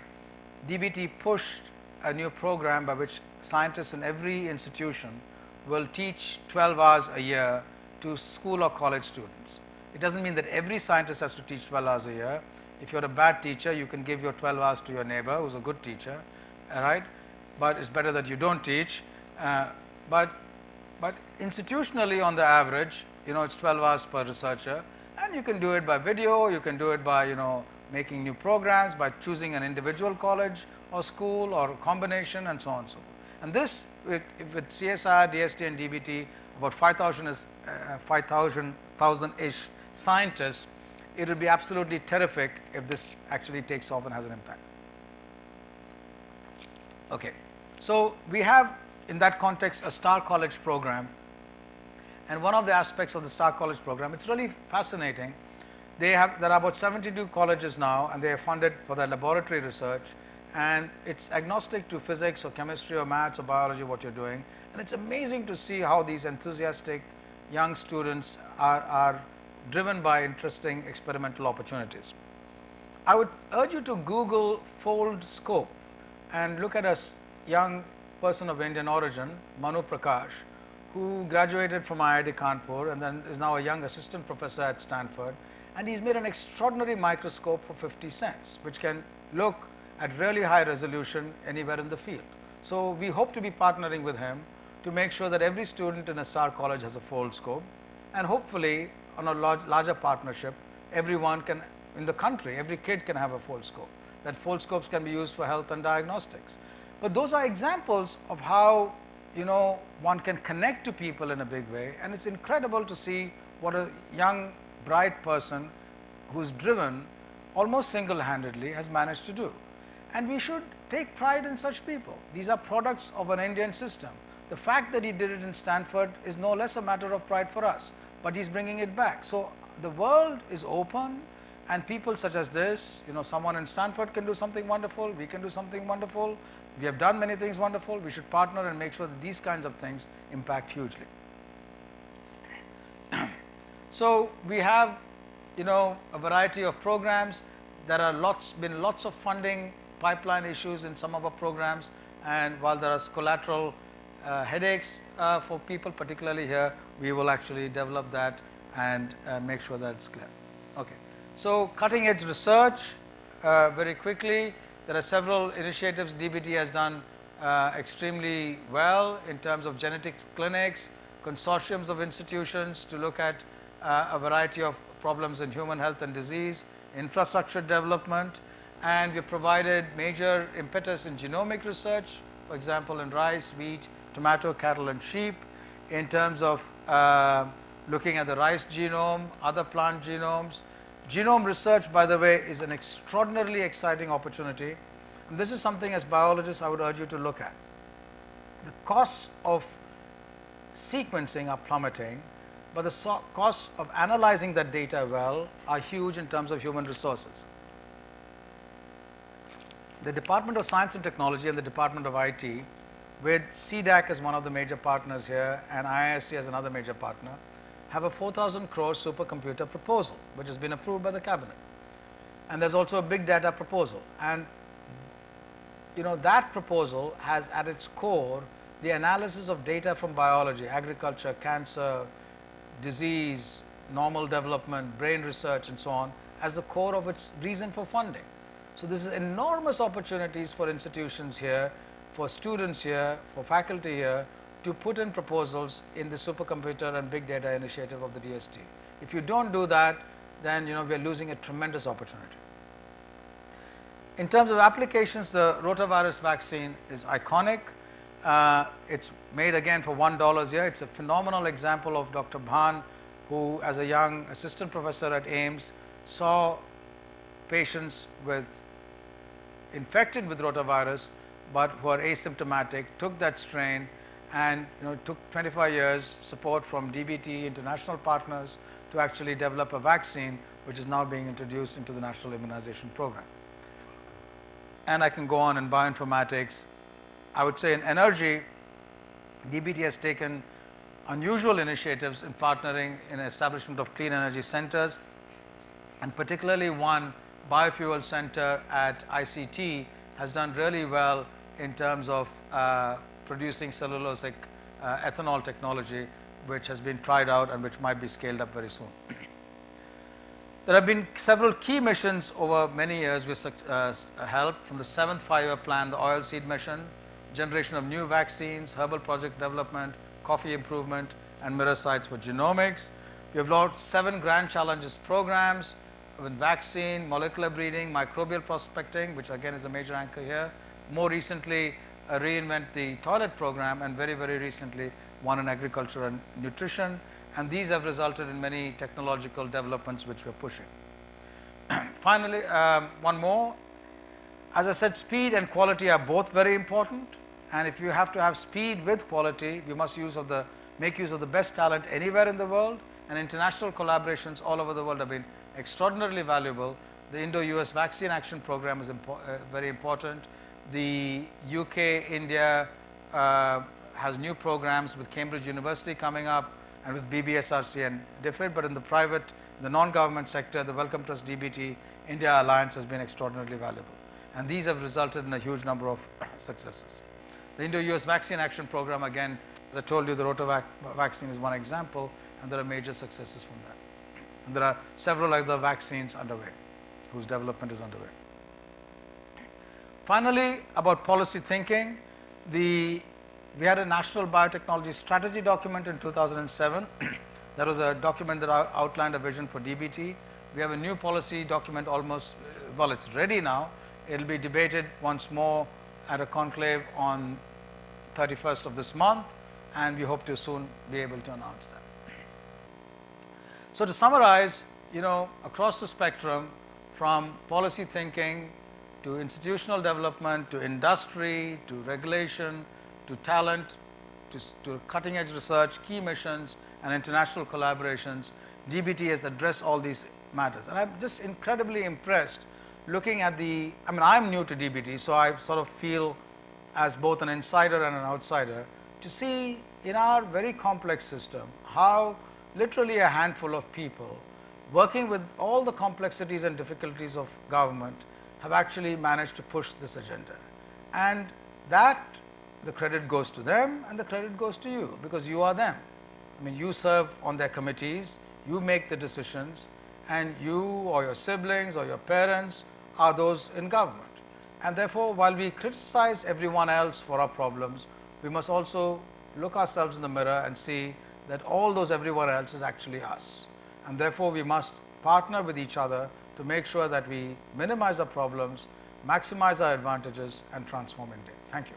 DBT pushed a new program by which scientists in every institution will teach 12 hours a year to school or college students. It doesn't mean that every scientist has to teach 12 hours a year. If you're a bad teacher, you can give your 12 hours to your neighbor who's a good teacher, right? But it's better that you don't teach. But institutionally, on the average, you know, it's 12 hours per researcher, and you can do it by video, you can do it by, you know, making new programs, by choosing an individual college or school or a combination, and so on and so forth. And this, with CSR, DST, and DBT, about 5,000-ish scientists, it would be absolutely terrific if this actually takes off and has an impact. Okay, so we have in that context a Star College program, and one of the aspects of the Star College program, it's really fascinating. There are about 72 colleges now, and they are funded for their laboratory research, and it's agnostic to physics or chemistry or maths or biology what you're doing, and it's amazing to see how these enthusiastic young students are driven by interesting experimental opportunities. I would urge you to Google fold scope and look at a young person of Indian origin, Manu Prakash, who graduated from IIT Kanpur and then is now a young assistant professor at Stanford, and he's made an extraordinary microscope for 50 cents, which can look at really high resolution anywhere in the field. So we hope to be partnering with him to make sure that every student in a Star College has a fold scope, and hopefully on a larger partnership, everyone can, in the country, every kid can have a fold scope. That fold scopes can be used for health and diagnostics. But those are examples of how, you know, one can connect to people in a big way, and it's incredible to see what a young, bright person who's driven almost single-handedly has managed to do. And we should take pride in such people. These are products of an Indian system. The fact that he did it in Stanford is no less a matter of pride for us, but he's bringing it back. So the world is open, and people such as this, you know, someone in Stanford can do something wonderful, we can do something wonderful, we have done many things wonderful, we should partner and make sure that these kinds of things impact hugely. So we have, you know, a variety of programs. There are been lots of funding pipeline issues in some of our programs, and while there are collateral headaches for people, particularly here, we will actually develop that and make sure that it's clear. Okay. So cutting edge research, very quickly, there are several initiatives DBT has done extremely well in terms of genetics clinics, consortiums of institutions to look at a variety of problems in human health and disease, infrastructure development, and we have provided major impetus in genomic research, for example, in rice, wheat, tomato, cattle, and sheep, in terms of looking at the rice genome, other plant genomes. Genome research, by the way, is an extraordinarily exciting opportunity, and this is something as biologists I would urge you to look at. The costs of sequencing are plummeting, but the costs of analyzing that data well are huge in terms of human resources. The Department of Science and Technology and the Department of IT, with CDAC as one of the major partners here and IISc as another major partner, have a 4,000 crore supercomputer proposal, which has been approved by the cabinet. And there's also a big data proposal. And that proposal has at its core the analysis of data from biology, agriculture, cancer, disease, normal development, brain research and so on as the core of its reason for funding. So, this is enormous opportunities for institutions here, for students here, for faculty here to put in proposals in the supercomputer and big data initiative of the DST. If you don't do that, then we are losing a tremendous opportunity. In terms of applications, the rotavirus vaccine is iconic. It's made again for $1 here. It's a phenomenal example of Dr. Bhan, who as a young assistant professor at AIIMS saw patients infected with rotavirus, but who are asymptomatic, took that strain, and it took 25 years support from DBT, international partners, to actually develop a vaccine which is now being introduced into the national immunization program. And I can go on in bioinformatics. I would say in energy, DBT has taken unusual initiatives in partnering in establishment of clean energy centers, and particularly one biofuel center at ICT has done really well in terms of producing cellulosic ethanol technology, which has been tried out and which might be scaled up very soon. There have been several key missions over many years with help from the 7th 5-year plan, the oil seed mission, generation of new vaccines, herbal project development, coffee improvement, and mirror sites for genomics. We have launched 7 grand challenges programs with vaccine, molecular breeding, microbial prospecting, which again is a major anchor here. More recently, reinvent the toilet program, and very, very recently one in agriculture and nutrition. And these have resulted in many technological developments which we are pushing. Finally, one more. As I said, speed and quality are both very important, and if you have to have speed with quality, you must make use of the best talent anywhere in the world, and international collaborations all over the world have been extraordinarily valuable. The Indo-US Vaccine Action Program is very important. The UK, India has new programs with Cambridge University coming up, and with BBSRC and DFID, but in the private, the non-government sector, the Wellcome Trust DBT India Alliance has been extraordinarily valuable, and these have resulted in a huge number of successes. The Indo-US Vaccine Action Program, again, as I told you, the Rotavirus vaccine is one example, and there are major successes from that. And there are several other vaccines underway, whose development is underway. Finally, about policy thinking, we had a national biotechnology strategy document in 2007. That was a document that outlined a vision for DBT. We have a new policy document it's ready now. It will be debated once more at a conclave on 31st of this month, and we hope to soon be able to announce that. So to summarize, across the spectrum, from policy thinking to institutional development, to industry, to regulation, to talent, to cutting edge research, key missions and international collaborations, DBT has addressed all these matters. And I'm just incredibly impressed looking at I'm new to DBT, so I sort of feel as both an insider and an outsider to see in our very complex system how literally a handful of people working with all the complexities and difficulties of government have actually managed to push this agenda. And that the credit goes to them and the credit goes to you, because you are them. You serve on their committees, you make the decisions, and you or your siblings or your parents are those in government. And therefore, while we criticize everyone else for our problems, we must also look ourselves in the mirror and see that all those everyone else is actually us. And therefore, we must partner with each other to make sure that we minimize our problems, maximize our advantages, and transform India. Thank you.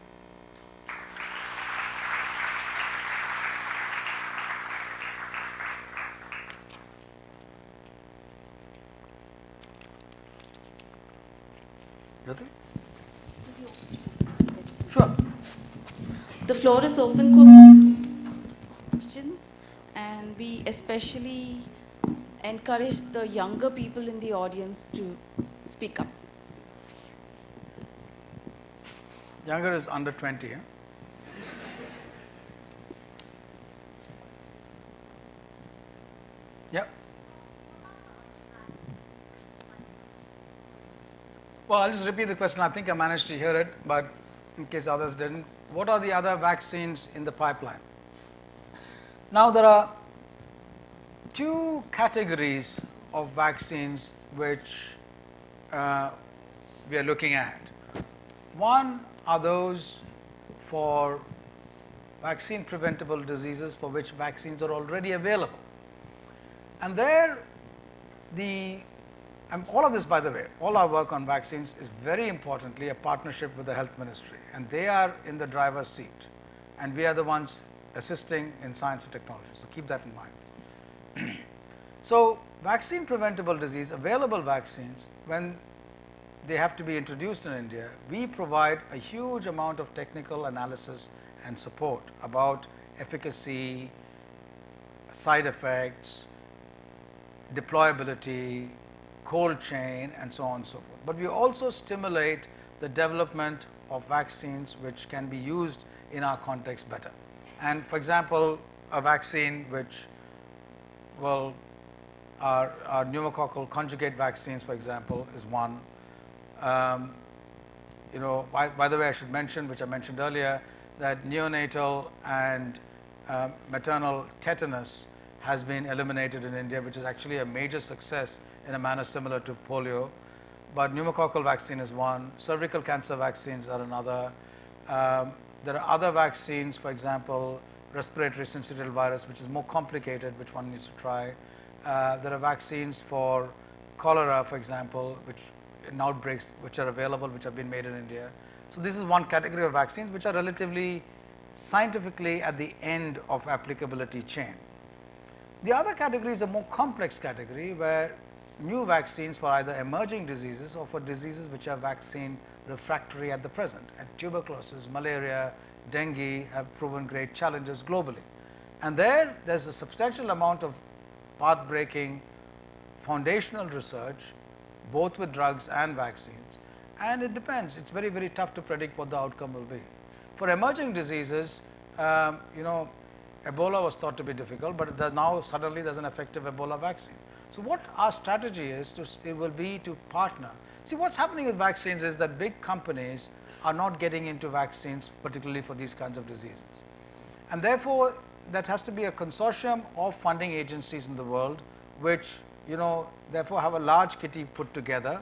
Sure. The floor is open for questions, and we especially encourage the younger people in the audience to speak up. Younger is under 20, huh? Yeah. Well, I'll just repeat the question. I think I managed to hear it, but in case others didn't, what are the other vaccines in the pipeline? Now, there are two categories of vaccines which we are looking at. One are those for vaccine preventable diseases for which vaccines are already available. And there all of this, by the way, all our work on vaccines is very importantly a partnership with the health ministry, and they are in the driver's seat, and we are the ones assisting in science and technology. So keep that in mind. So vaccine preventable disease, available vaccines, when they have to be introduced in India, we provide a huge amount of technical analysis and support about efficacy, side effects, deployability, cold chain, and so on and so forth. But we also stimulate the development of vaccines which can be used in our context better. And for example, a vaccine which, well, our pneumococcal conjugate vaccines, for example, is one. You know, by the way, I should mention, which I mentioned earlier, that neonatal and maternal tetanus has been eliminated in India, which is actually a major success in a manner similar to polio. But pneumococcal vaccine is one, cervical cancer vaccines are another. There are other vaccines, for example, respiratory syncytial virus, which is more complicated, which one needs to try. There are vaccines for cholera, for example, which in outbreaks which are available, which have been made in India. So this is one category of vaccines which are relatively scientifically at the end of applicability chain. The other category is a more complex category where new vaccines for either emerging diseases or for diseases which are vaccine refractory at the present, and tuberculosis, malaria, dengue have proven great challenges globally. And there's a substantial amount of path-breaking foundational research, both with drugs and vaccines, and it depends. It's very, very tough to predict what the outcome will be. For emerging diseases, you know, Ebola was thought to be difficult, but now suddenly there's an effective Ebola vaccine. So what our strategy is, it will be to partner. See, what's happening with vaccines is that big companies are not getting into vaccines, particularly for these kinds of diseases. And therefore, that has to be a consortium of funding agencies in the world, which, you know, therefore have a large kitty put together,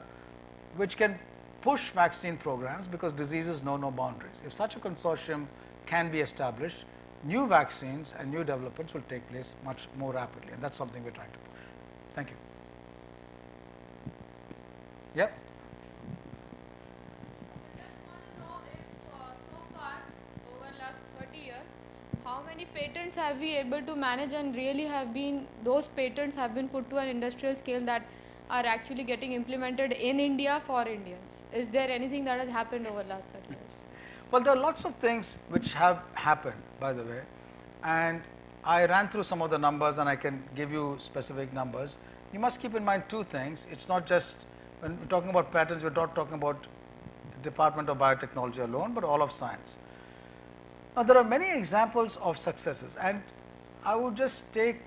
which can push vaccine programs because diseases know no boundaries. If such a consortium can be established, new vaccines and new developments will take place much more rapidly, and that's something we're trying to push. Thank you. Yep. I just want to know if so far over last 30 years, how many patents have we able to manage, and really have been, those patents have been put to an industrial scale that are actually getting implemented in India for Indians? Is there anything that has happened over the last 30 years? Well, there are lots of things which have happened, by the way, and I ran through some of the numbers and I can give you specific numbers. You must keep in mind two things. It's not just, when we're talking about patents, we're not talking about Department of Biotechnology alone, but all of science. Now, there are many examples of successes, and I would just take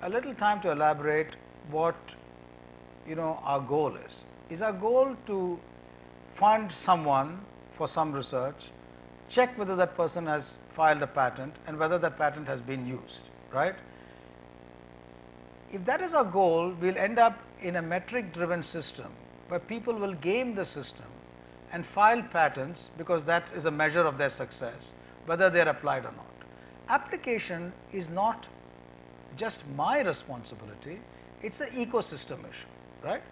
a little time to elaborate what, you know, our goal is. Is our goal to fund someone for some research, check whether that person has filed a patent and whether that patent has been used, right? If that is our goal, we will end up in a metric driven system where people will game the system and file patents because that is a measure of their success, whether they are applied or not. Application is not just my responsibility, it is an ecosystem issue, right?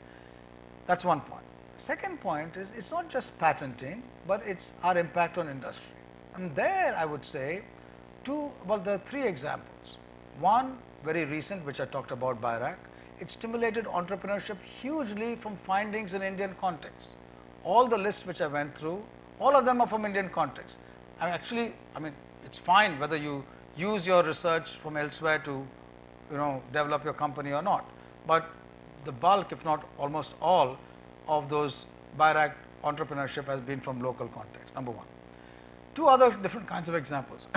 That is one point. Second point is, it's not just patenting, but it's our impact on industry. And there I would say there are three examples. One very recent, which I talked about, BRIC, it stimulated entrepreneurship hugely from findings in Indian context. All the lists which I went through, all of them are from Indian context. I mean, it's fine whether you use your research from elsewhere to, you know, develop your company or not, but the bulk, if not almost all, of those BRIC entrepreneurship has been from local context, number one. Two other different kinds of examples.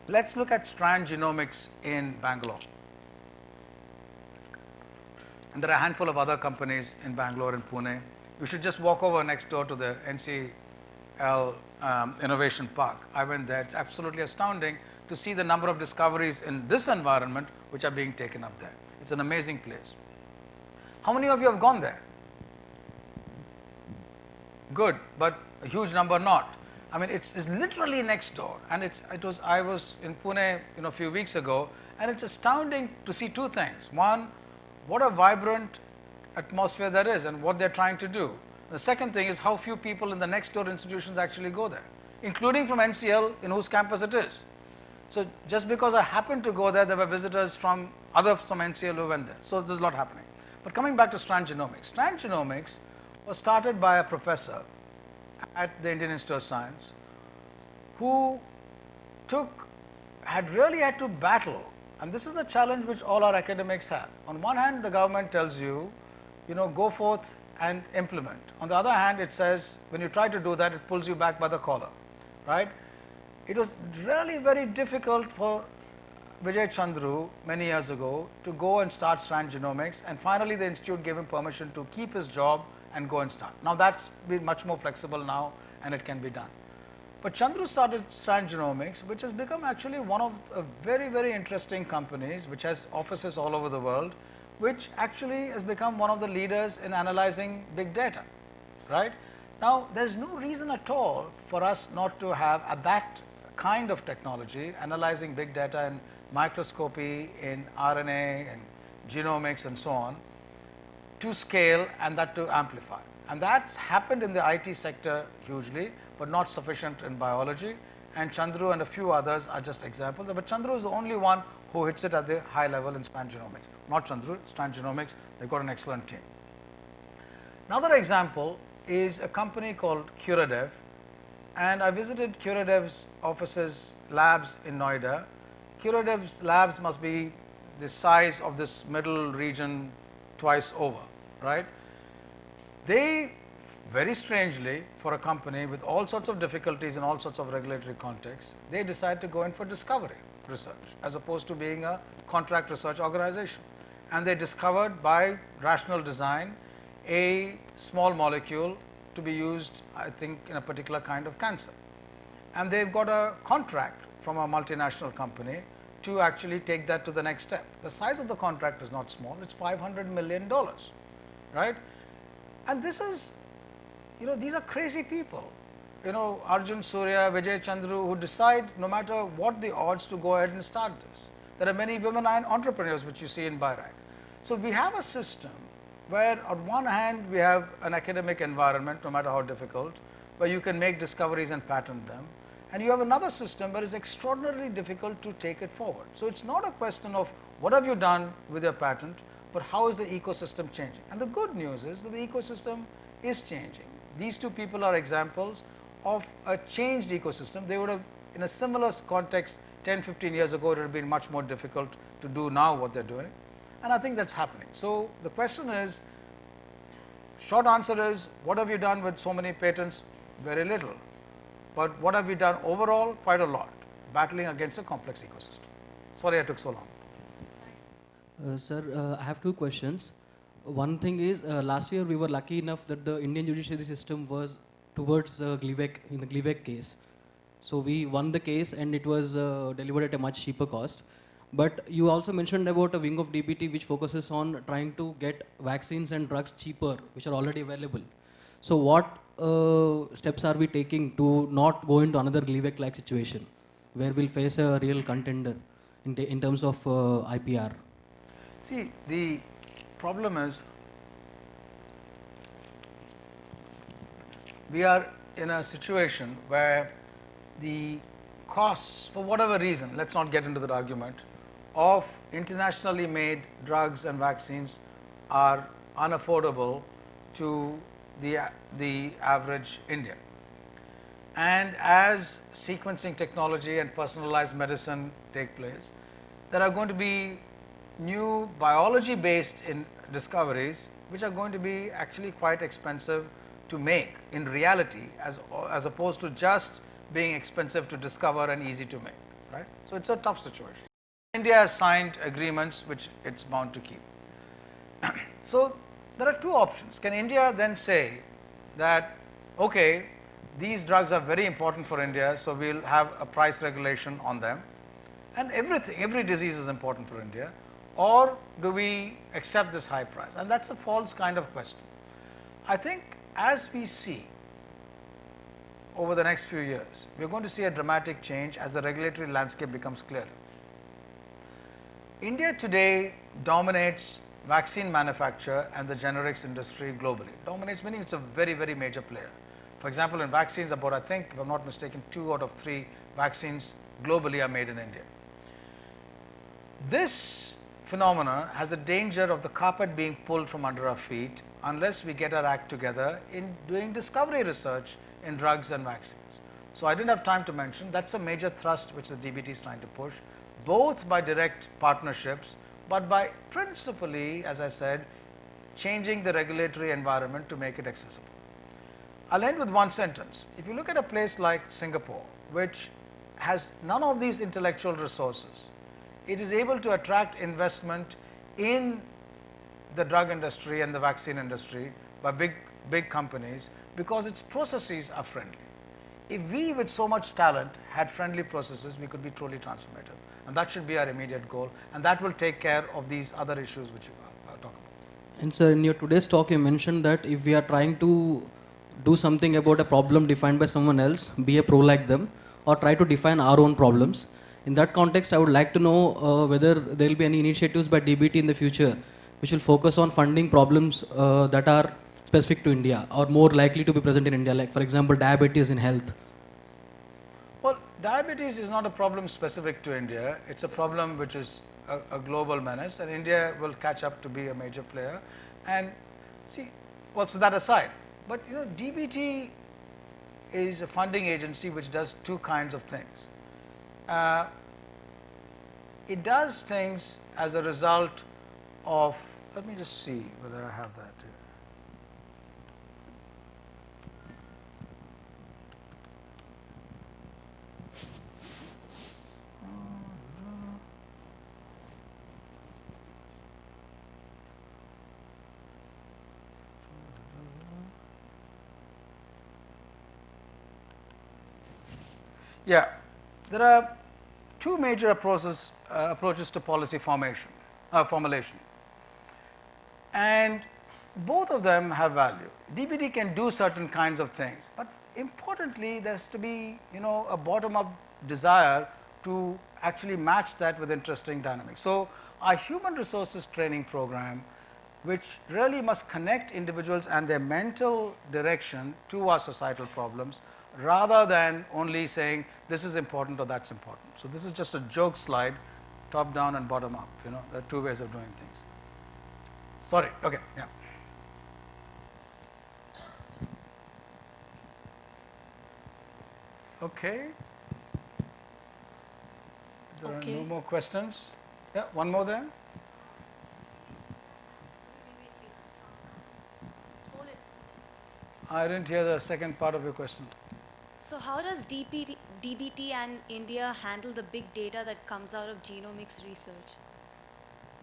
Let's look at strand genomics in Bangalore. And there are a handful of other companies in Bangalore and Pune. You should just walk over next door to the NCL Innovation Park. I went there. It's absolutely astounding to see the number of discoveries in this environment which are being taken up there. It's an amazing place. How many of you have gone there? Good, but a huge number not. I mean, it's literally next door, and I was in Pune, a few weeks ago, and it's astounding to see two things. One, what a vibrant atmosphere there is and what they're trying to do. The second thing is how few people in the next door institutions actually go there, including from NCL, in whose campus it is. So just because I happened to go there, there were visitors from NCL who went there. So there's a lot happening. But coming back to strand genomics. Strand genomics was started by a professor at the Indian Institute of Science who had really had to battle, and this is a challenge which all our academics have. On one hand, the government tells you, go forth and implement. On the other hand, it says when you try to do that, it pulls you back by the collar, right? It was really very difficult for Vijay Chandru many years ago to go and start strand genomics, and finally the institute gave him permission to keep his job and go and start. Now that's been much more flexible now, and it can be done. But Chandru started strand genomics, which has become actually one of a very, very interesting companies which has offices all over the world, which actually has become one of the leaders in analyzing big data, right? Now there's no reason at all for us not to have that kind of technology, analyzing big data in microscopy, in RNA and genomics and so on, to scale and that to amplify. And that's happened in the IT sector hugely, but not sufficient in biology. And Chandru and a few others are just examples. But Chandru is the only one who hits it at the high level in strand genomics. Not Chandru, strand genomics, they've got an excellent team. Another example is a company called Curadev. And I visited Curadev's offices, labs in Noida. Curadev's labs must be the size of this middle region twice over, right? They, very strangely, for a company with all sorts of difficulties in all sorts of regulatory contexts, they decide to go in for discovery research as opposed to being a contract research organization. And they discovered by rational design a small molecule to be used, I think, in a particular kind of cancer. And they've got a contract from a multinational company to actually take that to the next step. The size of the contract is not small, it's $500 million, right? And this is, these are crazy people. Arjun Surya, Vijay Chandru, who decide no matter what the odds to go ahead and start this. There are many women entrepreneurs which you see in BRIC. So we have a system where on one hand we have an academic environment, no matter how difficult, where you can make discoveries and patent them, and you have another system where it's extraordinarily difficult to take it forward. So it's not a question of what have you done with your patent, but how is the ecosystem changing. And the good news is that the ecosystem is changing. These two people are examples of a changed ecosystem. They would have, in a similar context 10, 15 years ago, it would have been much more difficult to do now what they're doing. And I think that's happening. So the question is, short answer is, what have you done with so many patents? Very little. But what have we done overall? Quite a lot, battling against a complex ecosystem. Sorry I took so long. Sir, I have two questions. One thing is, last year we were lucky enough that the Indian judiciary system was towards Glivec, in the Glivec case. So we won the case and it was delivered at a much cheaper cost. But you also mentioned about a wing of DBT which focuses on trying to get vaccines and drugs cheaper, which are already available. So what steps are we taking to not go into another Glivec-like situation, where we'll face a real contender in terms of IPR? See, the problem is, we are in a situation where the costs, for whatever reason, let's not get into that argument, of internationally made drugs and vaccines are unaffordable to the average Indian. And as sequencing technology and personalized medicine take place, there are going to be new biology based discoveries which are going to be actually quite expensive to make in reality, as opposed to just being expensive to discover and easy to make, right? So it's a tough situation. India has signed agreements which it's bound to keep. So, there are two options. Can India then say that, okay, these drugs are very important for India, so we will have a price regulation on them, and every disease is important for India, or do we accept this high price? And that is a false kind of question. I think as we see over the next few years, we are going to see a dramatic change as the regulatory landscape becomes clearer. India today dominates vaccine manufacture and the generics industry globally. Dominates meaning it is a very, very major player. For example, in vaccines, about, I think, if I am not mistaken, 2 out of 3 vaccines globally are made in India. This phenomena has a danger of the carpet being pulled from under our feet unless we get our act together in doing discovery research in drugs and vaccines. So, I did not have time to mention that is a major thrust which the DBT is trying to push, both by direct partnerships, but by principally, as I said, changing the regulatory environment to make it accessible. I will end with one sentence. If you look at a place like Singapore, which has none of these intellectual resources, it is able to attract investment in the drug industry and the vaccine industry by big companies because its processes are friendly. If we with so much talent had friendly processes, we could be truly transformative, and that should be our immediate goal, and that will take care of these other issues which you talk about. And sir, in your today's talk you mentioned that if we are trying to do something about a problem defined by someone else, be a pro like them, or try to define our own problems. In that context, I would like to know whether there will be any initiatives by DBT in the future which will focus on funding problems that are specific to India or more likely to be present in India, like for example diabetes in health. Well, diabetes is not a problem specific to India, it is a problem which is a global menace, and India will catch up to be a major player. And see, well, so that aside, but you know, DBT is a funding agency which does two kinds of things. It does things as a result of, let me just see whether I have that here. Yeah, there are two major approaches to policy formulation, and both of them have value. DBT can do certain kinds of things, but importantly there has to be, you know, a bottom up desire to actually match that with interesting dynamics. So, our human resources training program, which really must connect individuals and their mental direction to our societal problems, rather than only saying this is important or that is important. So, this is just a joke slide, top down and bottom up, you know, there are two ways of doing things. Sorry, okay, yeah. Okay. There are no more questions. Yeah, one more there. I didn't hear the second part of your question. So how does DBT and India handle the big data that comes out of genomics research?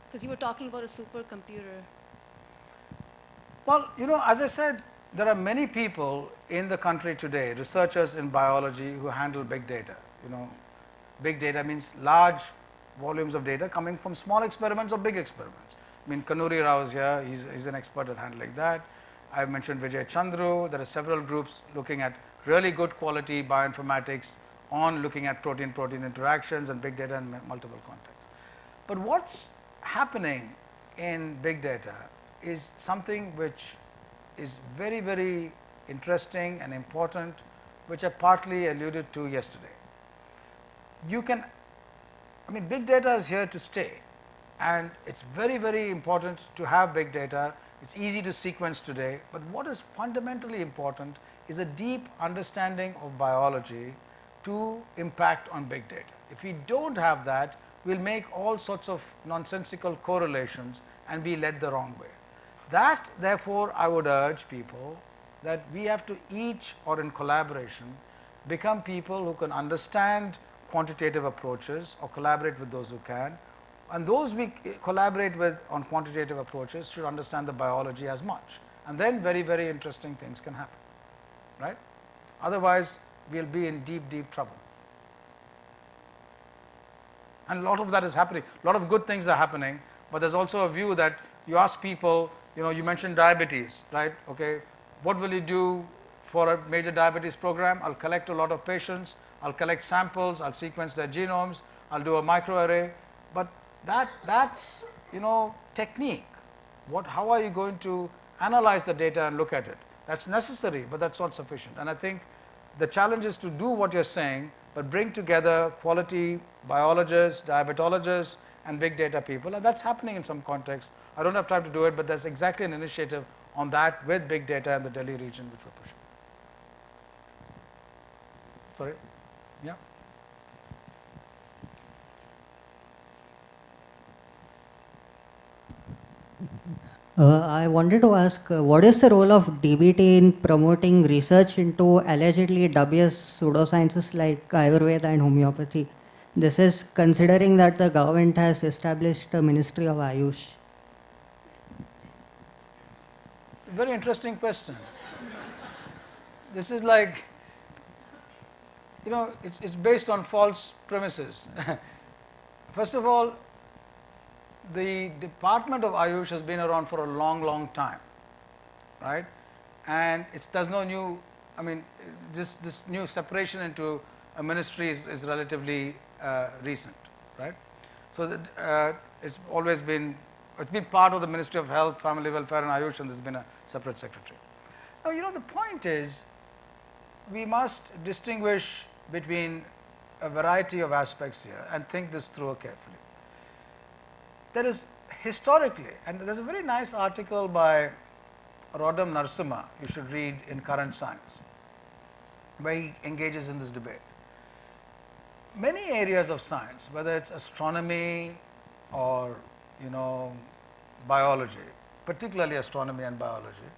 Because you were talking about a supercomputer. Well, you know, as I said, there are many people in the country today, researchers in biology, who handle big data. You know, big data means large volumes of data coming from small experiments or big experiments. I mean, Kanuri Rao is here, he's an expert at handling that. I have mentioned Vijay Chandru. There are several groups looking at really good quality bioinformatics on looking at protein-protein interactions and big data in multiple contexts. But what's happening in big data is something which is very, very interesting and important, which I partly alluded to yesterday. You can, I mean, big data is here to stay, and it's very, very important to have big data. It's easy to sequence today, but what is fundamentally important is a deep understanding of biology to impact on big data. If we don't have that, we'll make all sorts of nonsensical correlations and be led the wrong way. That, therefore, I would urge people that we have to each, or in collaboration, become people who can understand quantitative approaches or collaborate with those who can, And those we collaborate with on quantitative approaches should understand the biology as much, and then very, very interesting things can happen, right. Otherwise, we will be in deep, deep trouble. And a lot of that is happening, a lot of good things are happening, but there is also a view that you ask people, you mentioned diabetes, right. Okay, what will you do for a major diabetes program? I will collect a lot of patients, I will collect samples, I will sequence their genomes, I will do a microarray, but that's technique. How are you going to analyze the data and look at it? That's necessary, but that's not sufficient. And I think the challenge is to do what you're saying, but bring together quality biologists, diabetologists, and big data people, and that's happening in some contexts. I don't have time to do it, but there's exactly an initiative on that with big data in the Delhi region which we're pushing. Sorry? Yeah. I wanted to ask, what is the role of DBT in promoting research into allegedly dubious pseudosciences like Ayurveda and homeopathy? This is considering that the government has established a Ministry of Ayush. Very interesting question. This is like, it's based on false premises. First of all, the Department of Ayush has been around for a long, long time, right? And there's no new, this new separation into a ministry is relatively recent, right? So it's always been, it's been part of the Ministry of Health, Family Welfare and Ayush, and there's been a separate secretary. Now, the point is, we must distinguish between a variety of aspects here and think this through carefully. There is historically, and there's a very nice article by Rodham Narasimha you should read in Current Science, where he engages in this debate. Many areas of science, whether it's astronomy or biology, particularly astronomy and biology,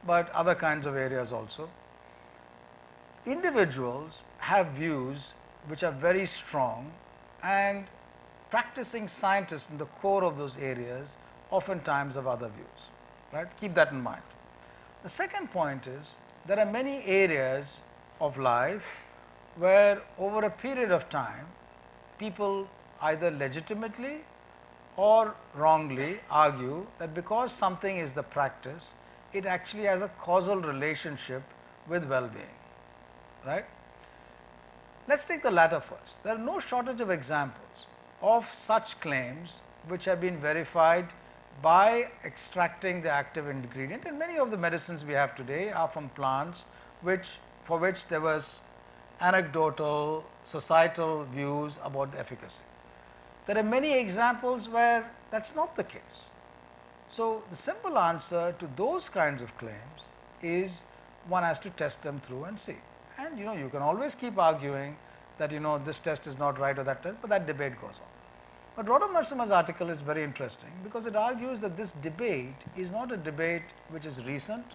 but other kinds of areas also, individuals have views which are very strong, and practicing scientists in the core of those areas oftentimes have other views, right? Keep that in mind. The second point is, there are many areas of life where over a period of time people either legitimately or wrongly argue that because something is the practice, it actually has a causal relationship with well-being, right? Let's take the latter first. There are no shortage of examples of such claims which have been verified by extracting the active ingredient, and many of the medicines we have today are from plants for which there was anecdotal societal views about the efficacy. There are many examples where that's not the case. So, the simple answer to those kinds of claims is one has to test them through and see, and you can always keep arguing that this test is not right or that test, but that debate goes on. But Rodham Narasimha's article is very interesting because it argues that this debate is not a debate which is recent,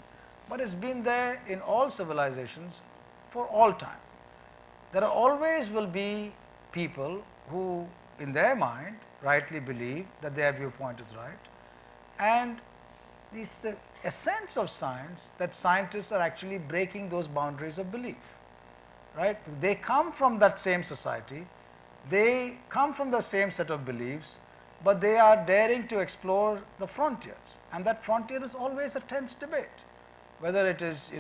but it's been there in all civilizations for all time. There always will be people who in their mind rightly believe that their viewpoint is right, and it's the essence of science that scientists are actually breaking those boundaries of belief, right? They come from that same society, they come from the same set of beliefs, but they are daring to explore the frontiers, and that frontier is always a tense debate, whether it is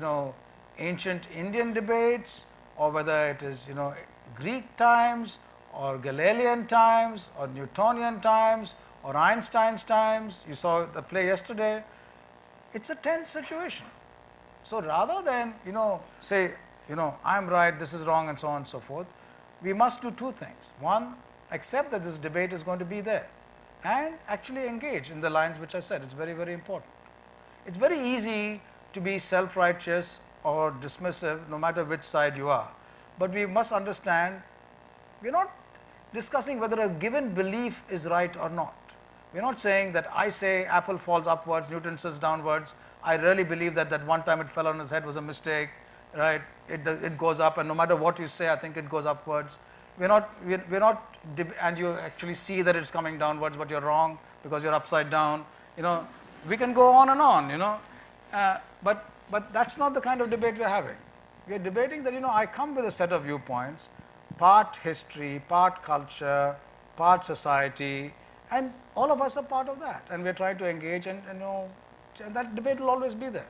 ancient Indian debates, or whether it is Greek times or Galilean times or Newtonian times or Einstein's times. You saw the play yesterday. It's a tense situation. So, rather than say I am right, this is wrong, and so on and so forth, we must do two things. One, accept that this debate is going to be there and actually engage in the lines which I said. It's very, very important. It's very easy to be self-righteous or dismissive no matter which side you are, but we must understand we are not discussing whether a given belief is right or not. We are not saying that I say apple falls upwards, Newton says downwards, I really believe that one time it fell on his head was a mistake, right? It goes up, and no matter what you say, I think it goes upwards. we're not, and you actually see that it's coming downwards, but you're wrong because you're upside down. We can go on and on. But that's not the kind of debate we're having. We're debating that I come with a set of viewpoints, part history, part culture, part society, and all of us are part of that, and we're trying to engage, and that debate will always be there.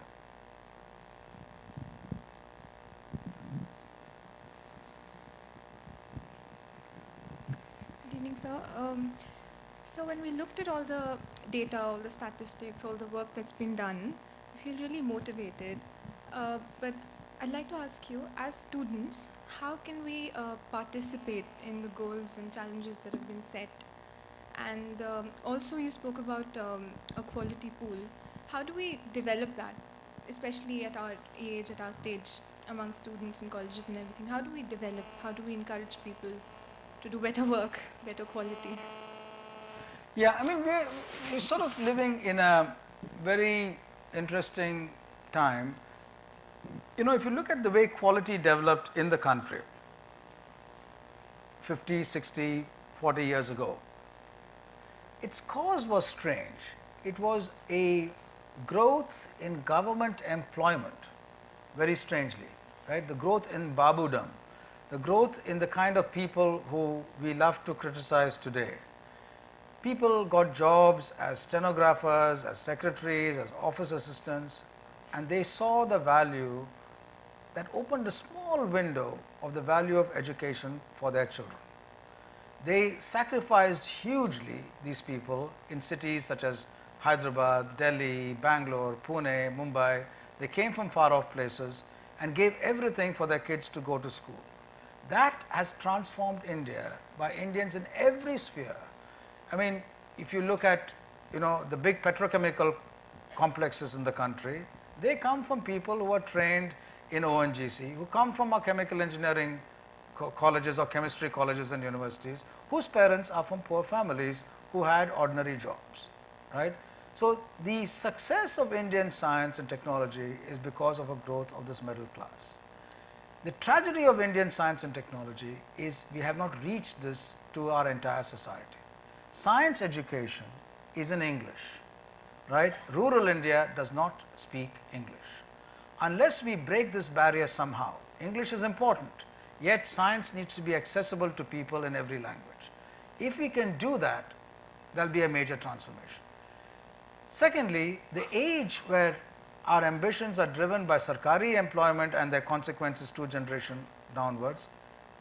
Good evening, sir. So when we looked at all the data, all the statistics, all the work that's been done, we feel really motivated. But I'd like to ask you, as students, how can we participate in the goals and challenges that have been set? And also you spoke about a quality pool. How do we develop that, especially at our age, at our stage, among students in colleges and everything? How do we develop, how do we encourage people to do better work, better quality? Yeah, I mean, we're sort of living in a very interesting time. If you look at the way quality developed in the country 50, 60, 40 years ago, its cause was strange. It was a growth in government employment, very strangely, right? The growth in babudom, the growth in the kind of people who we love to criticize today. People got jobs as stenographers, as secretaries, as office assistants, and they saw the value that opened a small window of the value of education for their children. They sacrificed hugely, these people, in cities such as Hyderabad, Delhi, Bangalore, Pune, Mumbai. They came from far off places and gave everything for their kids to go to school. That has transformed India by Indians in every sphere. I mean, if you look at the big petrochemical complexes in the country, they come from people who are trained in ONGC, who come from our chemical engineering colleges or chemistry colleges and universities, whose parents are from poor families who had ordinary jobs, right? So the success of Indian science and technology is because of a growth of this middle class. The tragedy of Indian science and technology is we have not reached this to our entire society. Science education is in English, right? Rural India does not speak English. Unless we break this barrier somehow, English is important, yet science needs to be accessible to people in every language. If we can do that, there will be a major transformation. Secondly, the age where our ambitions are driven by Sarkari employment and their consequences 2 generations downwards,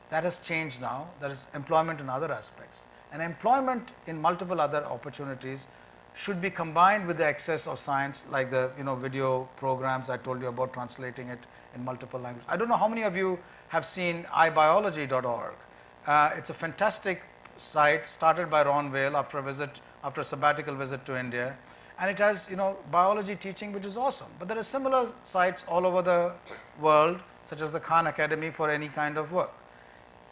that has changed now. There is employment in other aspects, and employment in multiple other opportunities should be combined with the access of science, like the video programs I told you about, translating it in multiple languages. I don't know how many of you have seen iBiology.org. It's a fantastic site started by Ron Whale after a sabbatical visit to India, and it has biology teaching, which is awesome. But there are similar sites all over the world, such as the Khan Academy, for any kind of work.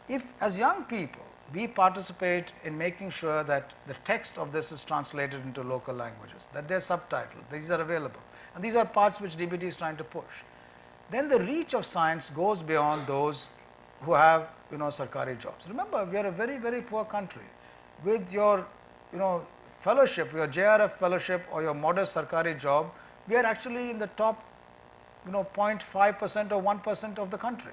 If as young people we participate in making sure that the text of this is translated into local languages, that they are subtitled, these are available, and these are parts which DBT is trying to push, then the reach of science goes beyond those who have Sarkari jobs. Remember, we are a very, very poor country. With your fellowship, your JRF fellowship or your modest Sarkari job, we are actually in the top 0.5% or 1% of the country.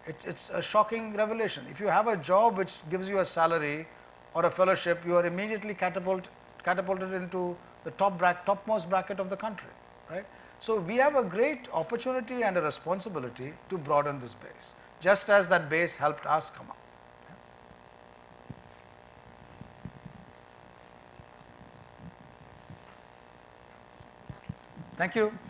It's a shocking revelation. If you have a job which gives you a salary or a fellowship, you are immediately catapulted into the topmost bracket of the country, right? So we have a great opportunity and a responsibility to broaden this base, just as that base helped us come up. Thank you.